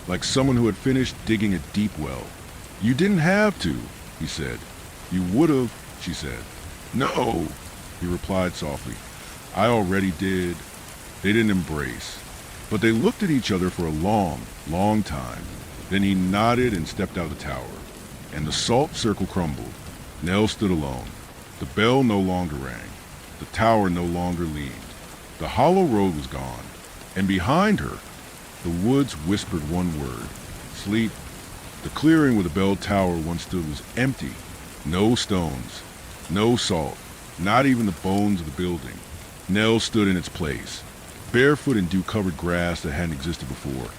Speaker 1: like someone who had finished digging a deep well. "You didn't have to," he said. "You would have," she said. "No," he replied softly. "I already did." They didn't embrace, but they looked at each other for a long, long time. Then he nodded and stepped out of the tower, and the salt circle crumbled. Nell stood alone. The bell no longer rang. The tower no longer leaned. The hollow road was gone, and behind her, the woods whispered one word: sleep. The clearing where the bell tower once stood was empty. No stones, no salt, not even the bones of the building. Nell stood in its place, barefoot in dew-covered grass that hadn't existed before,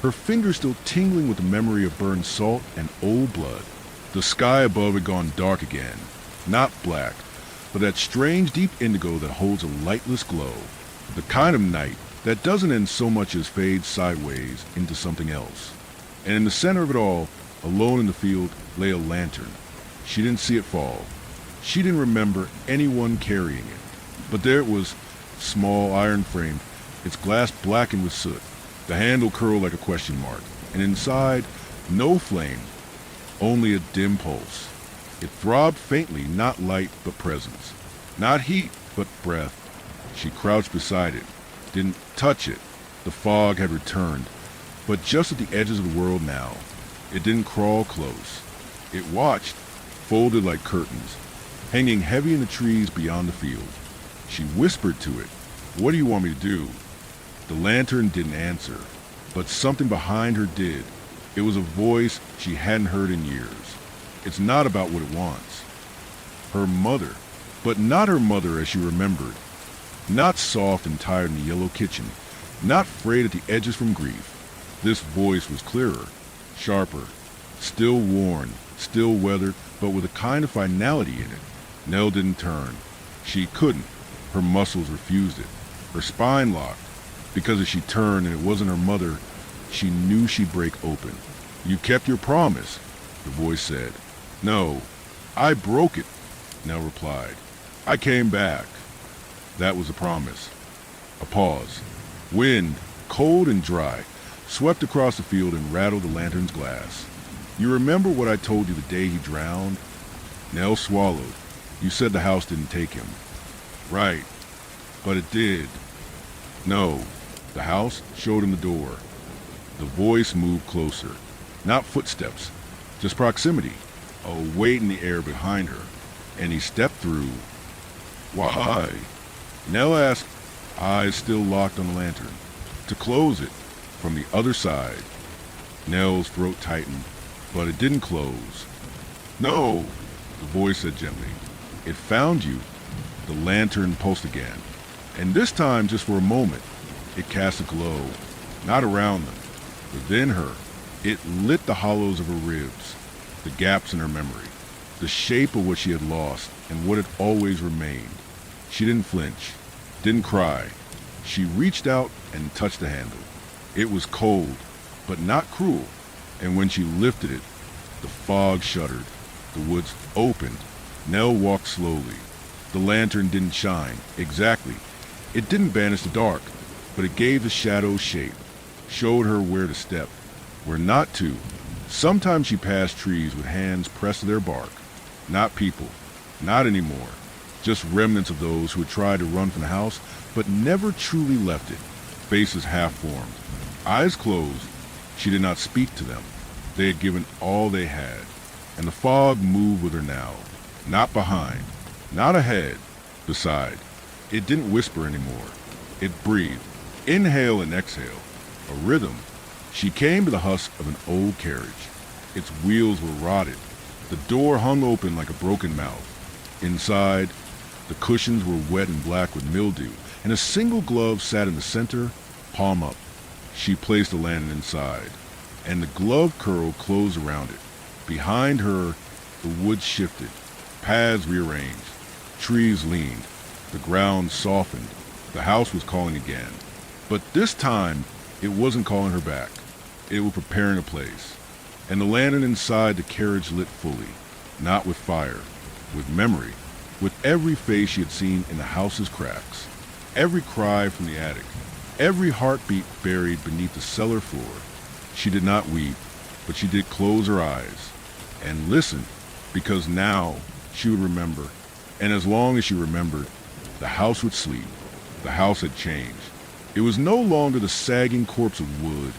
Speaker 1: her fingers still tingling with the memory of burned salt and old blood. The sky above had gone dark again, not black, but that strange deep indigo that holds a lightless glow. The kind of night that doesn't end so much as fades sideways into something else. And in the center of it all, alone in the field, lay a lantern. She didn't see it fall. She didn't remember anyone carrying it. But there it was, small, iron-framed, its glass blackened with soot. The handle curled like a question mark, and inside, no flame, only a dim pulse. It throbbed faintly, not light, but presence. Not heat, but breath. She crouched beside it, didn't touch it. The fog had returned, but just at the edges of the world now. It didn't crawl close. It watched, folded like curtains, hanging heavy in the trees beyond the field. She whispered to it, "What do you want me to do?" The lantern didn't answer, but something behind her did. It was a voice she hadn't heard in years. It's not about what it wants. Her mother, but not her mother as she remembered. Not soft and tired in the yellow kitchen, not frayed at the edges from grief. This voice was clearer, sharper, still worn, still weathered, but with a kind of finality in it. Nell didn't turn. She couldn't. Her muscles refused it. Her spine locked, because if she turned and it wasn't her mother, she knew she'd break open. "You kept your promise," the voice said. "No, I broke it," Nell replied. "I came back." That was a promise. A pause. Wind, cold and dry, swept across the field and rattled the lantern's glass. "You remember what I told you the day he drowned?" Nell swallowed. "You said the house didn't take him." "Right, but it did." "No." The house showed him the door. The voice moved closer. Not footsteps, just proximity. A weight in the air behind her. And he stepped through. "Why?" Nell asked, eyes still locked on the lantern. "To close it, from the other side." Nell's throat tightened, but it didn't close. "No," the voice said gently. "It found you." The lantern pulsed again, and this time just for a moment. It cast a glow, not around them, within her. It lit the hollows of her ribs, the gaps in her memory, the shape of what she had lost and what had always remained. She didn't flinch, didn't cry. She reached out and touched the handle. It was cold, but not cruel, and when she lifted it, the fog shuddered, the woods opened. Nell walked slowly. The lantern didn't shine, exactly. It didn't banish the dark, but it gave the shadows shape, showed her where to step, where not to. Sometimes she passed trees with hands pressed to their bark. Not people, not anymore. Just remnants of those who had tried to run from the house, but never truly left it. Faces half-formed, eyes closed. She did not speak to them. They had given all they had, and the fog moved with her now. Not behind, not ahead, beside. It didn't whisper anymore. It breathed. Inhale and exhale. A rhythm. She came to the husk of an old carriage. Its wheels were rotted. The door hung open like a broken mouth. Inside, the cushions were wet and black with mildew, and a single glove sat in the center, palm up. She placed the lantern inside, and the glove curl closed around it. Behind her, the woods shifted, paths rearranged, trees leaned, the ground softened. The house was calling again. But this time, it wasn't calling her back. It was preparing a place. And the lantern inside the carriage lit fully, not with fire, with memory, with every face she had seen in the house's cracks, every cry from the attic, every heartbeat buried beneath the cellar floor. She did not weep, but she did close her eyes and listen, because now she would remember. And as long as she remembered, the house would sleep. The house had changed. It was no longer the sagging corpse of wood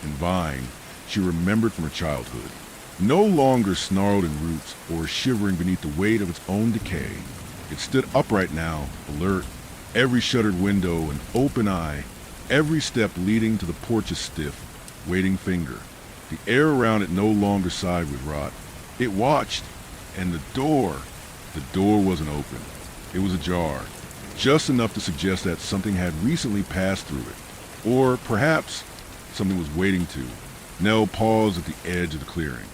Speaker 1: and vine she remembered from her childhood. No longer snarled in roots or shivering beneath the weight of its own decay. It stood upright now, alert, every shuttered window an open eye, every step leading to the porch's stiff, waiting finger. The air around it no longer sighed with rot. It watched, and the door wasn't open. It was ajar, just enough to suggest that something had recently passed through it. Or perhaps something was waiting to. Nell paused at the edge of the clearing.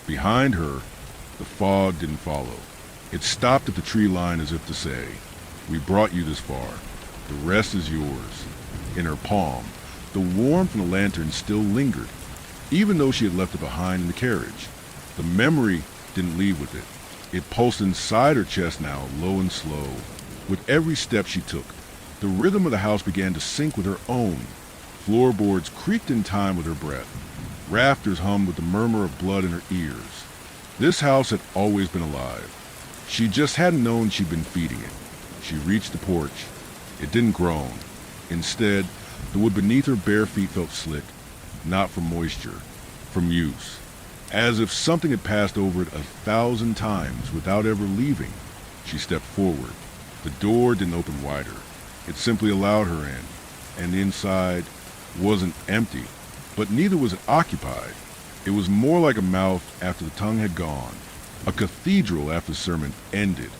Speaker 1: Behind her, the fog didn't follow. It stopped at the tree line as if to say, "We brought you this far." The rest is yours. In her palm, the warmth from the lantern still lingered, even though she had left it behind in the carriage. The memory didn't leave with it. It pulsed inside her chest now, low and slow. With every step she took, the rhythm of the house began to sync with her own. Floorboards creaked in time with her breath. Rafters hummed with the murmur of blood in her ears. This house had always been alive. She just hadn't known she'd been feeding it. She reached the porch. It didn't groan. Instead, the wood beneath her bare feet felt slick, not from moisture, from use. As if something had passed over it 1,000 times without ever leaving. She stepped forward. The door didn't open wider. It simply allowed her in, and the inside wasn't empty, but neither was it occupied. It was more like a mouth after the tongue had gone, a cathedral after the sermon ended,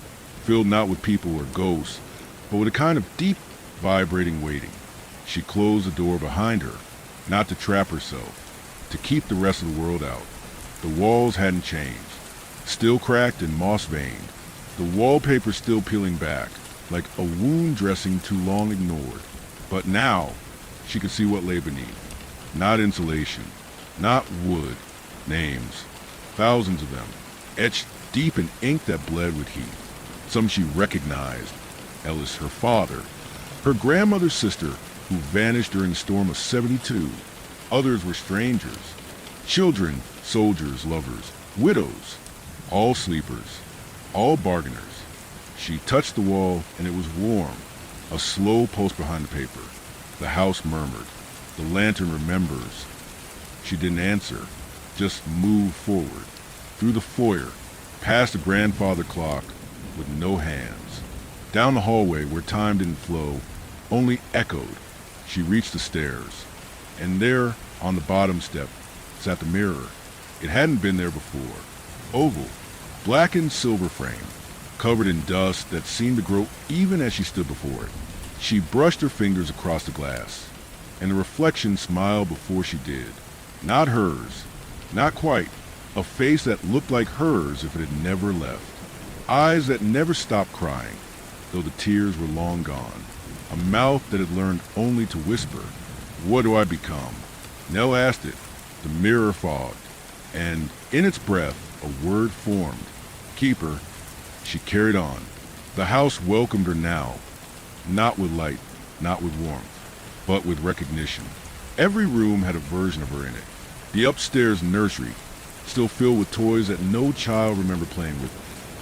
Speaker 1: filled not with people or ghosts, but with a kind of deep, vibrating waiting. She closed the door behind her, not to trap herself, to keep the rest of the world out. The walls hadn't changed, still cracked and moss-veined, the wallpaper still peeling back, like a wound dressing too long ignored. But now, she could see what lay beneath. Not insulation, not wood, names, thousands of them, etched deep in ink that bled with heat. Some she recognized, Ellis, her father, her grandmother's sister, who vanished during the storm of '72. Others were strangers, children, soldiers, lovers, widows, all sleepers, all bargainers. She touched the wall, and it was warm, a slow pulse behind the paper. The house murmured. The lantern remembers. She didn't answer, just moved forward, through the foyer, past the grandfather clock, with no hands. Down the hallway where time didn't flow, only echoed. She reached the stairs, and there, on the bottom step, sat the mirror. It hadn't been there before. Oval, blackened silver frame, covered in dust that seemed to grow even as she stood before it. She brushed her fingers across the glass, and the reflection smiled before she did. Not hers, not quite. A face that looked like hers if it had never left. Eyes that never stopped crying, though the tears were long gone. A mouth that had learned only to whisper, "What do I become?" Nell asked it. The mirror fogged, and in its breath a word formed. Keeper. She carried on. The house welcomed her now, not with light, not with warmth, but with recognition. Every room had a version of her in it. The upstairs nursery, still filled with toys that no child remembered playing with,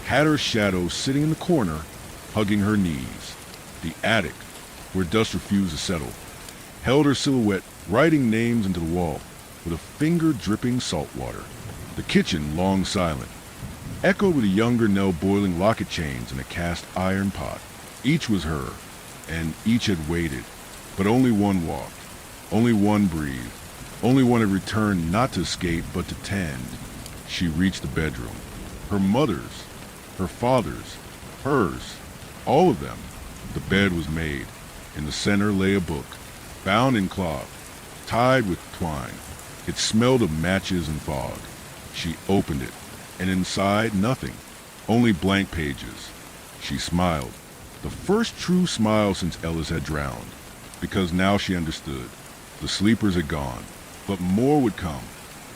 Speaker 1: had her shadow sitting in the corner, hugging her knees. The attic, where dust refused to settle, held her silhouette writing names into the wall, with a finger dripping salt water. The kitchen, long silent, echoed with a younger Nell boiling locket chains in a cast iron pot. Each was her, and each had waited, but only one walked, only one breathed, only one had returned not to escape but to tend. She reached the bedroom. Her mother's, her father's, hers, all of them. The bed was made. In the center lay a book, bound in cloth, tied with twine. It smelled of matches and fog. She opened it, and inside nothing, only blank pages. She smiled, the first true smile since Ellis had drowned, because now she understood. The sleepers had gone, but more would come,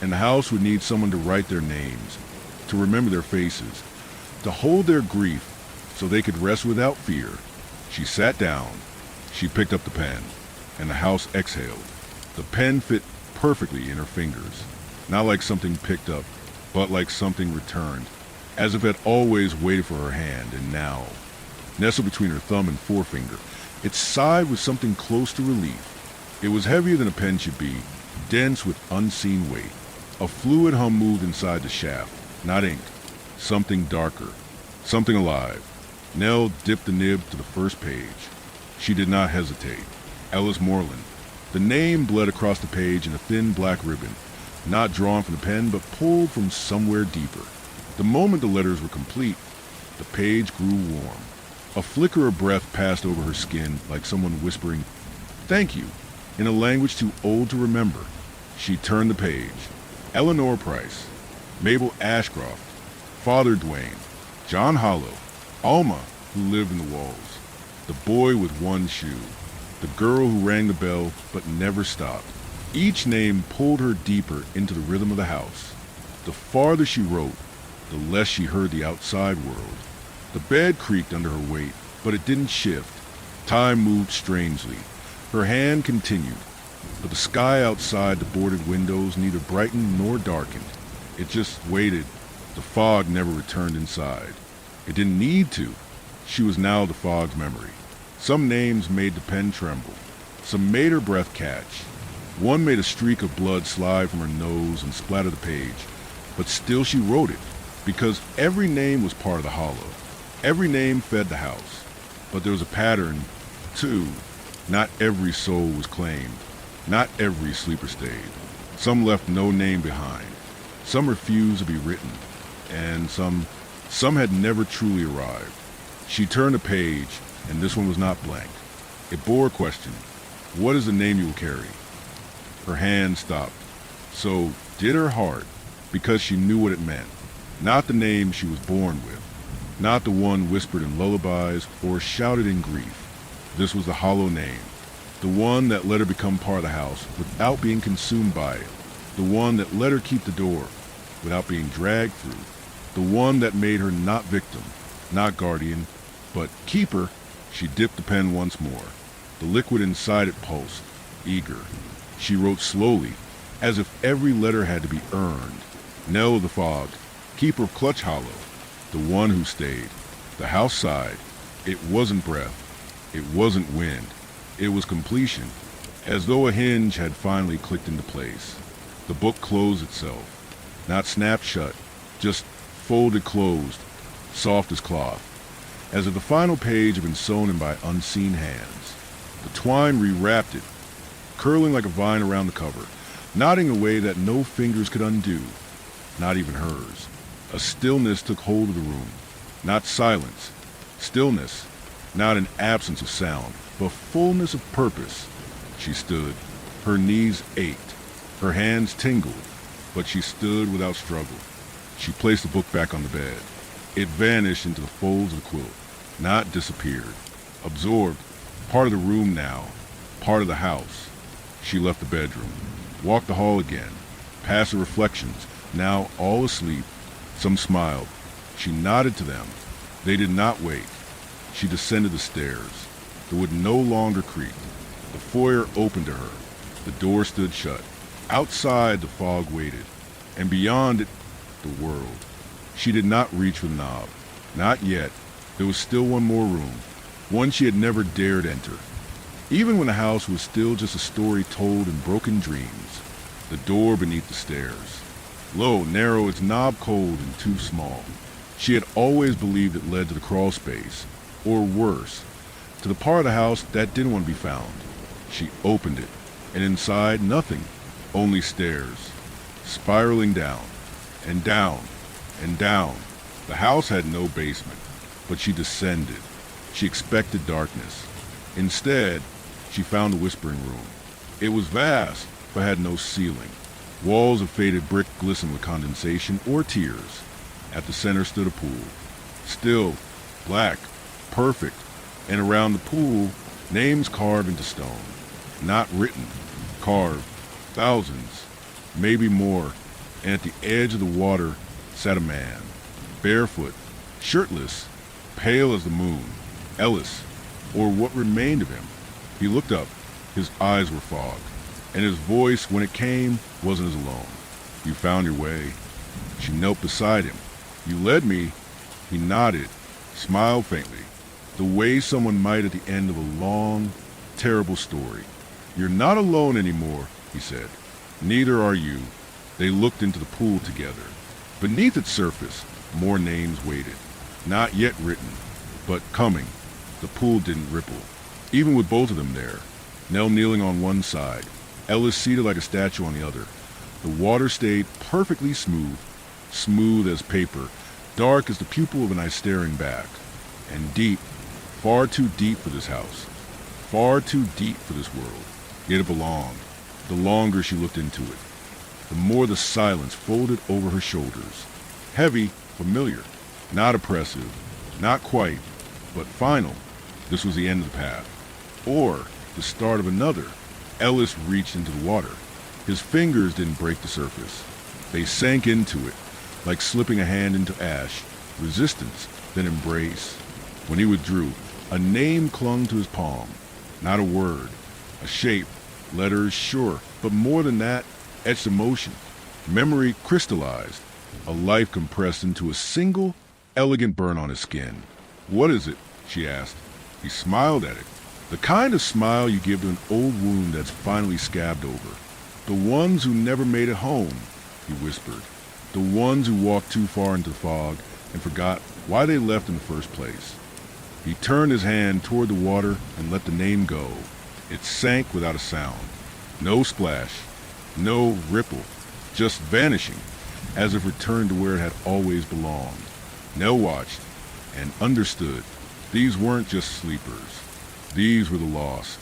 Speaker 1: and the house would need someone to write their names, to remember their faces, to hold their grief so they could rest without fear. She sat down. She picked up the pen, and the house exhaled. The pen fit perfectly in her fingers, not like something picked up, but like something returned, as if it had always waited for her hand, and now, nestled between her thumb and forefinger, it sighed with something close to relief. It was heavier than a pen should be, dense with unseen weight. A fluid hum moved inside the shaft, not ink, something darker, something alive. Nell dipped the nib to the first page. She did not hesitate. Ellis Moreland. The name bled across the page in a thin black ribbon, not drawn from the pen, but pulled from somewhere deeper. The moment the letters were complete, the page grew warm. A flicker of breath passed over her skin, like someone whispering, "Thank you," in a language too old to remember. She turned the page. Eleanor Price, Mabel Ashcroft, Father Dwayne, John Hollow, Alma, who lived in the walls. the boy with one shoe, the girl who rang the bell but never stopped. Each name pulled her deeper into the rhythm of the house. The farther she wrote, the less she heard the outside world. The bed creaked under her weight, but it didn't shift. Time moved strangely. Her hand continued, but the sky outside the boarded windows neither brightened nor darkened. It just waited. The fog never returned inside. It didn't need to. She was now the fog's memory. Some names made the pen tremble. Some made her breath catch. One made a streak of blood slide from her nose and splatter the page. But still she wrote it, because every name was part of the hollow. Every name fed the house. But there was a pattern, too. Not every soul was claimed. Not every sleeper stayed. Some left no name behind. Some refused to be written. And some had never truly arrived. She turned a page, and this one was not blank. It bore a question. What is the name you will carry? Her hand stopped. So did her heart, because she knew what it meant. Not the name she was born with. Not the one whispered in lullabies or shouted in grief. This was the hollow name. The one that let her become part of the house without being consumed by it. The one that let her keep the door without being dragged through. The one that made her not victim, not guardian, but keeper. She dipped the pen once more. The liquid inside it pulsed, eager. She wrote slowly, as if every letter had to be earned. Nell of the fog, keeper of Clutch Hollow, the one who stayed. The house sighed. It wasn't breath. It wasn't wind. It was completion, as though a hinge had finally clicked into place. The book closed itself, not snapped shut, just folded closed, soft as cloth, as if the final page had been sewn in by unseen hands. The twine rewrapped it, curling like a vine around the cover, knotting a way that no fingers could undo, not even hers. A stillness took hold of the room, not silence, stillness, not an absence of sound, but fullness of purpose. She stood. Her knees ached. Her hands tingled, but she stood without struggle. She placed the book back on the bed. It vanished into the folds of the quilt, not disappeared. Absorbed, part of the room now, part of the house. She left the bedroom, walked the hall again, past the reflections, now all asleep. Some smiled. She nodded to them. They did not wake. She descended the stairs. The wood no longer creaked. The foyer opened to her. The door stood shut. Outside, the fog waited, and beyond it, the world. She did not reach for the knob. Not yet. There was still one more room, one she had never dared enter. Even when the house was still just a story told in broken dreams. The door beneath the stairs. Low, narrow, its knob cold and too small. She had always believed it led to the crawl space, or worse, to the part of the house that didn't want to be found. She opened it, and inside, nothing, only stairs, spiraling down, and down, and down. The house had no basement, but she descended. She expected darkness. Instead, she found the whispering room. It was vast, but had no ceiling. Walls of faded brick glistened with condensation or tears. At the center stood a pool. Still, black, perfect, and around the pool, names carved into stone. Not written, carved, thousands, maybe more, and at the edge of the water sat a man, barefoot, shirtless, pale as the moon. Ellis, or what remained of him. He looked up. His eyes were fogged, and his voice, when it came, wasn't as alone. You found your way. She knelt beside him. You led me. He nodded, smiled faintly, the way someone might at the end of a long, terrible story. You're not alone anymore, he said. Neither are you. They looked into the pool together. Beneath its surface, more names waited. Not yet written, but coming. The pool didn't ripple. Even with both of them there, Nell kneeling on one side, Ellis seated like a statue on the other. The water stayed perfectly smooth, smooth as paper, dark as the pupil of an eye staring back, and deep, far too deep for this house, far too deep for this world. Yet it belonged. The longer she looked into it, the more the silence folded over her shoulders. Heavy, familiar, not oppressive, not quite, but final, This was the end of the path. Or the start of another. Ellis reached into the water. His fingers didn't break the surface. They sank into it, like slipping a hand into ash. Resistance, then embrace. When he withdrew, a name clung to his palm. Not a word. A shape. Letters, sure. But more than that, etched emotion. Memory crystallized. A life compressed into a single, elegant burn on his skin. "What is it?" she asked. He smiled at it. The kind of smile you give to an old wound that's finally scabbed over. "The ones who never made it home," he whispered. "The ones who walked too far into the fog and forgot why they left in the first place." He turned his hand toward the water and let the name go. It sank without a sound. No splash, no ripple, just vanishing, as if returned to where it had always belonged. Nell watched and understood. These weren't just sleepers. These were the lost.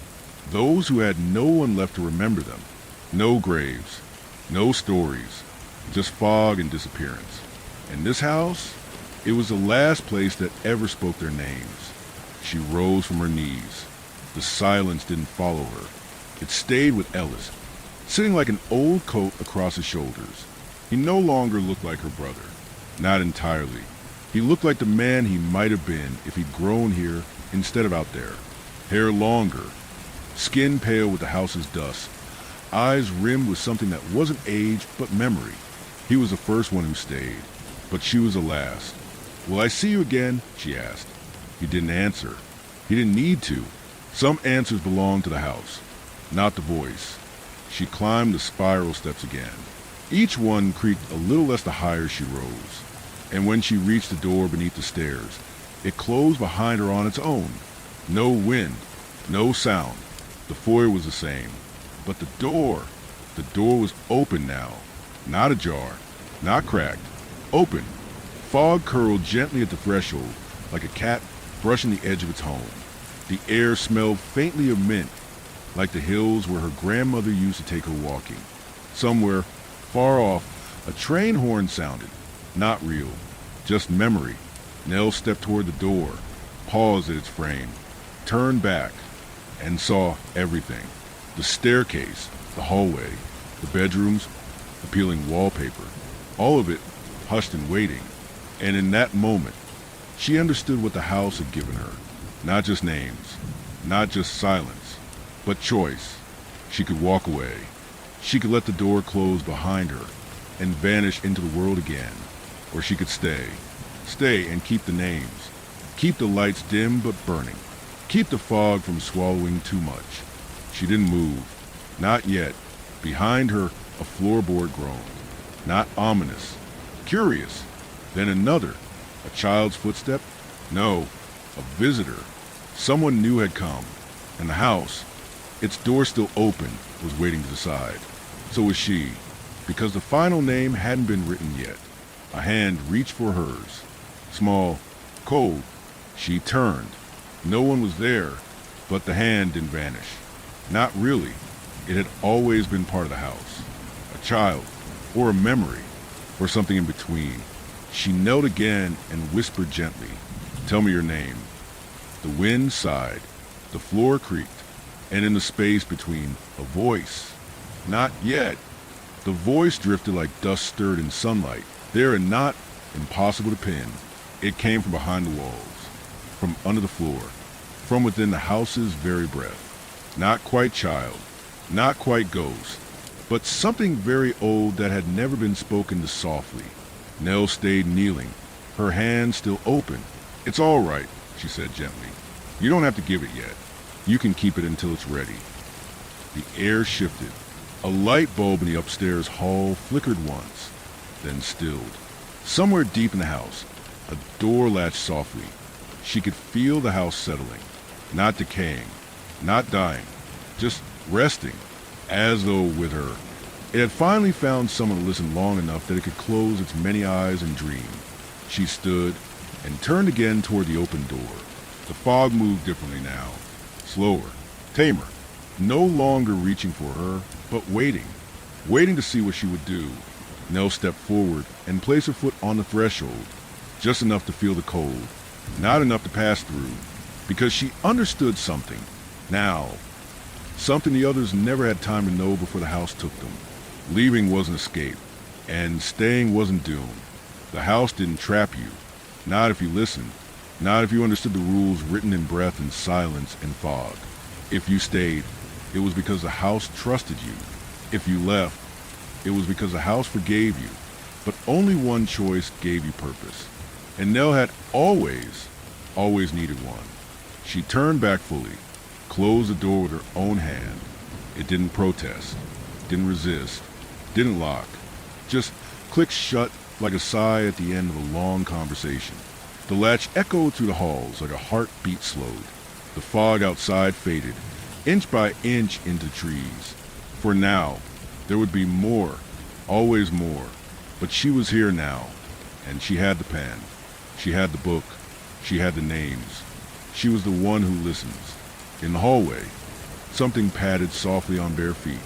Speaker 1: Those who had no one left to remember them. No graves, no stories, just fog and disappearance. And this house, it was the last place that ever spoke their names. She rose from her knees. The silence didn't follow her. It stayed with Ellis, sitting like an old coat across his shoulders. He no longer looked like her brother. Not entirely. He looked like the man he might have been if he'd grown here instead of out there. Hair longer, skin pale with the house's dust, eyes rimmed with something that wasn't age but memory. He was the first one who stayed, but she was the last. "Will I see you again?" she asked. He didn't answer. He didn't need to. Some answers belonged to the house, not the voice. She climbed the spiral steps again. Each one creaked a little less the higher she rose. And when she reached the door beneath the stairs, it closed behind her on its own. No wind, no sound. The foyer was the same. But the door was open now. Not ajar, not cracked. Open. Fog curled gently at the threshold, like a cat brushing the edge of its home. The air smelled faintly of mint, like the hills where her grandmother used to take her walking. Somewhere, far off, a train horn sounded. Not real, just memory. Nell stepped toward the door, paused at its frame, turned back, and saw everything. The staircase, the hallway, the bedrooms, the peeling wallpaper. All of it hushed and waiting. And in that moment, she understood what the house had given her. Not just names, not just silence, but choice. She could walk away. She could let the door close behind her and vanish into the world again. Or she could stay. Stay and keep the names. Keep the lights dim but burning. Keep the fog from swallowing too much. She didn't move. Not yet. Behind her, a floorboard groaned. Not ominous. Curious. Then another. A child's footstep? No. A visitor. Someone new had come. And the house, its door still open, was waiting to decide. So was she. Because the final name hadn't been written yet. A hand reached for hers. Small, cold. She turned. No one was there, but the hand didn't vanish. Not really. It had always been part of the house. A child, or a memory, or something in between. She knelt again and whispered gently, "Tell me your name." The wind sighed. The floor creaked. And in the space between, a voice. Not yet. The voice drifted like dust stirred in sunlight. There and not impossible to pin. It came from behind the walls, from under the floor, from within the house's very breath. Not quite child, not quite ghost, but something very old that had never been spoken to softly. Nell stayed kneeling, her hand still open. "It's all right," she said gently. "You don't have to give it yet. You can keep it until it's ready." The air shifted. A light bulb in the upstairs hall flickered once, then stilled. Somewhere deep in the house, a door latched softly. She could feel the house settling, not decaying, not dying, just resting, as though with her. It had finally found someone to listen long enough that it could close its many eyes and dream. She stood and turned again toward the open door. The fog moved differently now, slower, tamer, no longer reaching for her, but waiting to see what she would do. Nell stepped forward and placed her foot on the threshold, just enough to feel the cold, not enough to pass through. because she understood something. Now, something the others never had time to know before the house took them. Leaving wasn't escape, and staying wasn't doom. The house didn't trap you. Not if you listened. Not if you understood the rules written in breath and silence and fog. If you stayed, it was because the house trusted you. If you left, it was because the house forgave you. But only one choice gave you purpose. And Nell had always needed one. She turned back fully, closed the door with her own hand. It didn't protest, didn't resist, didn't lock. Just clicked shut like a sigh at the end of a long conversation. The latch echoed through the halls like a heartbeat slowed. The fog outside faded, inch by inch into trees. For now, there would be more, always more. But she was here now, and she had the pen. She had the book. She had the names. She was the one who listens. In the hallway, something padded softly on bare feet.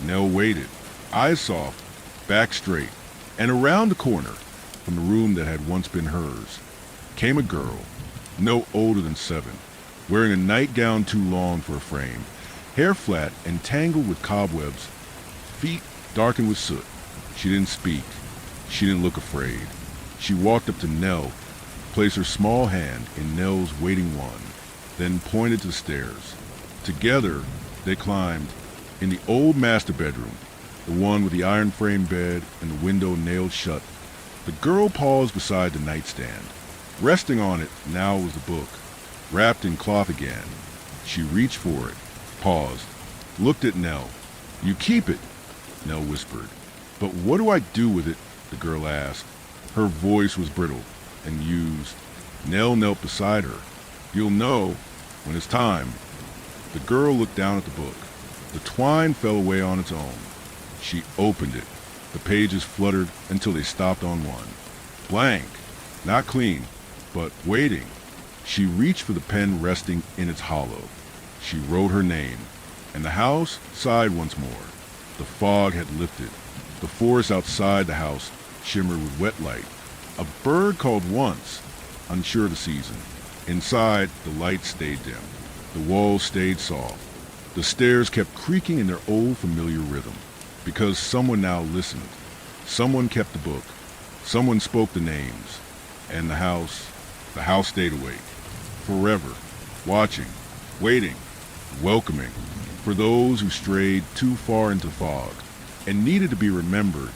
Speaker 1: Nell waited, eyes soft, back straight, and around the corner, from the room that had once been hers, came a girl, no older than 7, wearing a nightgown too long for a frame, hair flat and tangled with cobwebs, feet darkened with soot. She didn't speak. She didn't look afraid. She walked up to Nell, placed her small hand in Nell's waiting one, then pointed to the stairs. Together, they climbed in the old master bedroom, the one with the iron frame bed and the window nailed shut. The girl paused beside the nightstand. Resting on it now was the book, wrapped in cloth again. She reached for it, paused, looked at Nell. "You keep it," Nell whispered. "But what do I do with it?" the girl asked. Her voice was brittle and used. Nell knelt beside her. "You'll know when it's time." The girl looked down at the book. The twine fell away on its own. She opened it. The pages fluttered until they stopped on one. Blank, not clean, but waiting. She reached for the pen resting in its hollow. She wrote her name, and the house sighed once more. The fog had lifted. The forest outside the house shimmered with wet light. A bird called once, unsure of the season. Inside, the light stayed dim. The walls stayed soft. The stairs kept creaking in their old familiar rhythm. Because someone now listened. Someone kept the book. Someone spoke the names. And the house stayed awake. Forever. Watching. Waiting. Welcoming. For those who strayed too far into fog and needed to be remembered